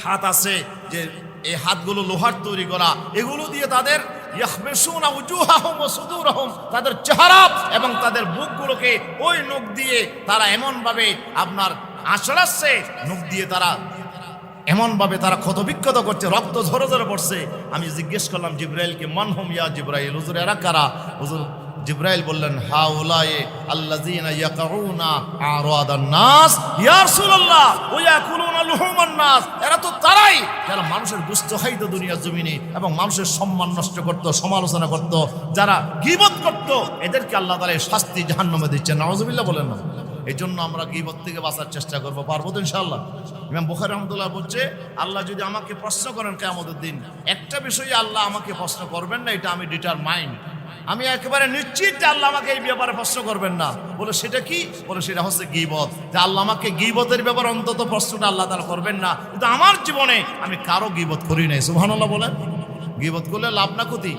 হাত আছে যে এই হাতগুলো লোহার তৈরি করা, এগুলো দিয়ে তাদের ইয়াখবিসুনা উজুহাহুম ওয়া সুদুরহুম, তাদের চেহারা এবং তাদের বুকগুলোকে ওই নখ দিয়ে তারা এমনভাবে আপনার আঁচড়াচ্ছে, নখ দিয়ে তারা এমনভাবে তারা ক্ষতবিক্ষত করছে, রক্ত ঝরে ঝরে পড়ছে। আমি জিজ্ঞেস করলাম জিব্রাইলকে, মান হুম ইয়া জিব্রাইল, হুজুর এরা কারা? হুজুর জিব্রাইল বললেন হাউলায়ে আল্লাযিনা ইয়াকাউনা আরাদান নাস ইয়া রাসূলুল্লাহ ওয়া ইয়াকুলুনা লুহুমান নাস, এরা তো তারাই যারা মানুষের গোশত খাইতো দুনিয়ার জমিনে এবং মানুষের সম্মান নষ্ট করত, সমালোচনা করত, যারা গীবত করত, এদেরকে আল্লাহ তাআলা শাস্তি জাহান্নামে দিচ্ছেন। নাউজুবিল্লাহ বলেন না। এই জন্য আমরা গীবত থেকে বাঁচার চেষ্টা করবো, পারবো তো ইনশাআল্লাহ। ইমাম বুখারী রাহমাতুল্লাহ বলছে আল্লাহ যদি আমাকে প্রশ্ন করেন কিয়ামতের দিন, একটা বিষয়ে আল্লাহ আমাকে প্রশ্ন করবেন না, এটা আমি ডিটারমাইন্ড, আমি একেবারে নিশ্চিত যে আল্লাহ আমাকে এই ব্যাপারে প্রশ্ন করবেন না। বলে সেটা কি? বলে সেটা হচ্ছে গীবত। যে আল্লাহ আমাকে গীবতের ব্যাপারে অন্তত প্রশ্নটা আল্লাহ তাআলা করবেন না, কিন্তু আমার জীবনে আমি কারো গীবত করি নাই। সুবহানাল্লাহ বলেন। গীবত করলে লাভ না ক্ষতি?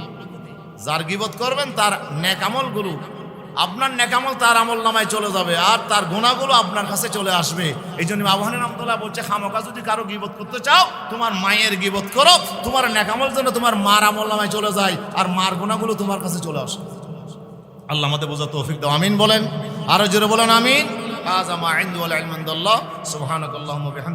যার গীবত করবেন তার নেক আমলগুলো, আপনার নেকামল তার আমল নামায় চলে যাবে, আর তার গুনাহগুলো আপনার কাছে চলে আসবে। এই জন্য আবহানী রাহমাতুল্লাহ বলছে খামোকা যদি কারো গীবত করতে চাও, তোমার মায়ের গীবত করো, তোমার নেকামল যেন তোমার মার আমল নামায় চলে যায়, আর মার গুনাহগুলো তোমার কাছে চলে আসে। আল্লাহ আমাদের বোঝা তৌফিক দাও, আমিন বলেন। আরো জোরে বলেন আমিন। আযা মা ইনদু ওয়াল ইলমু ইনদাল্লাহ। সুবহানাকাল্লাহুম্মা ওয়া বিহামদিকা।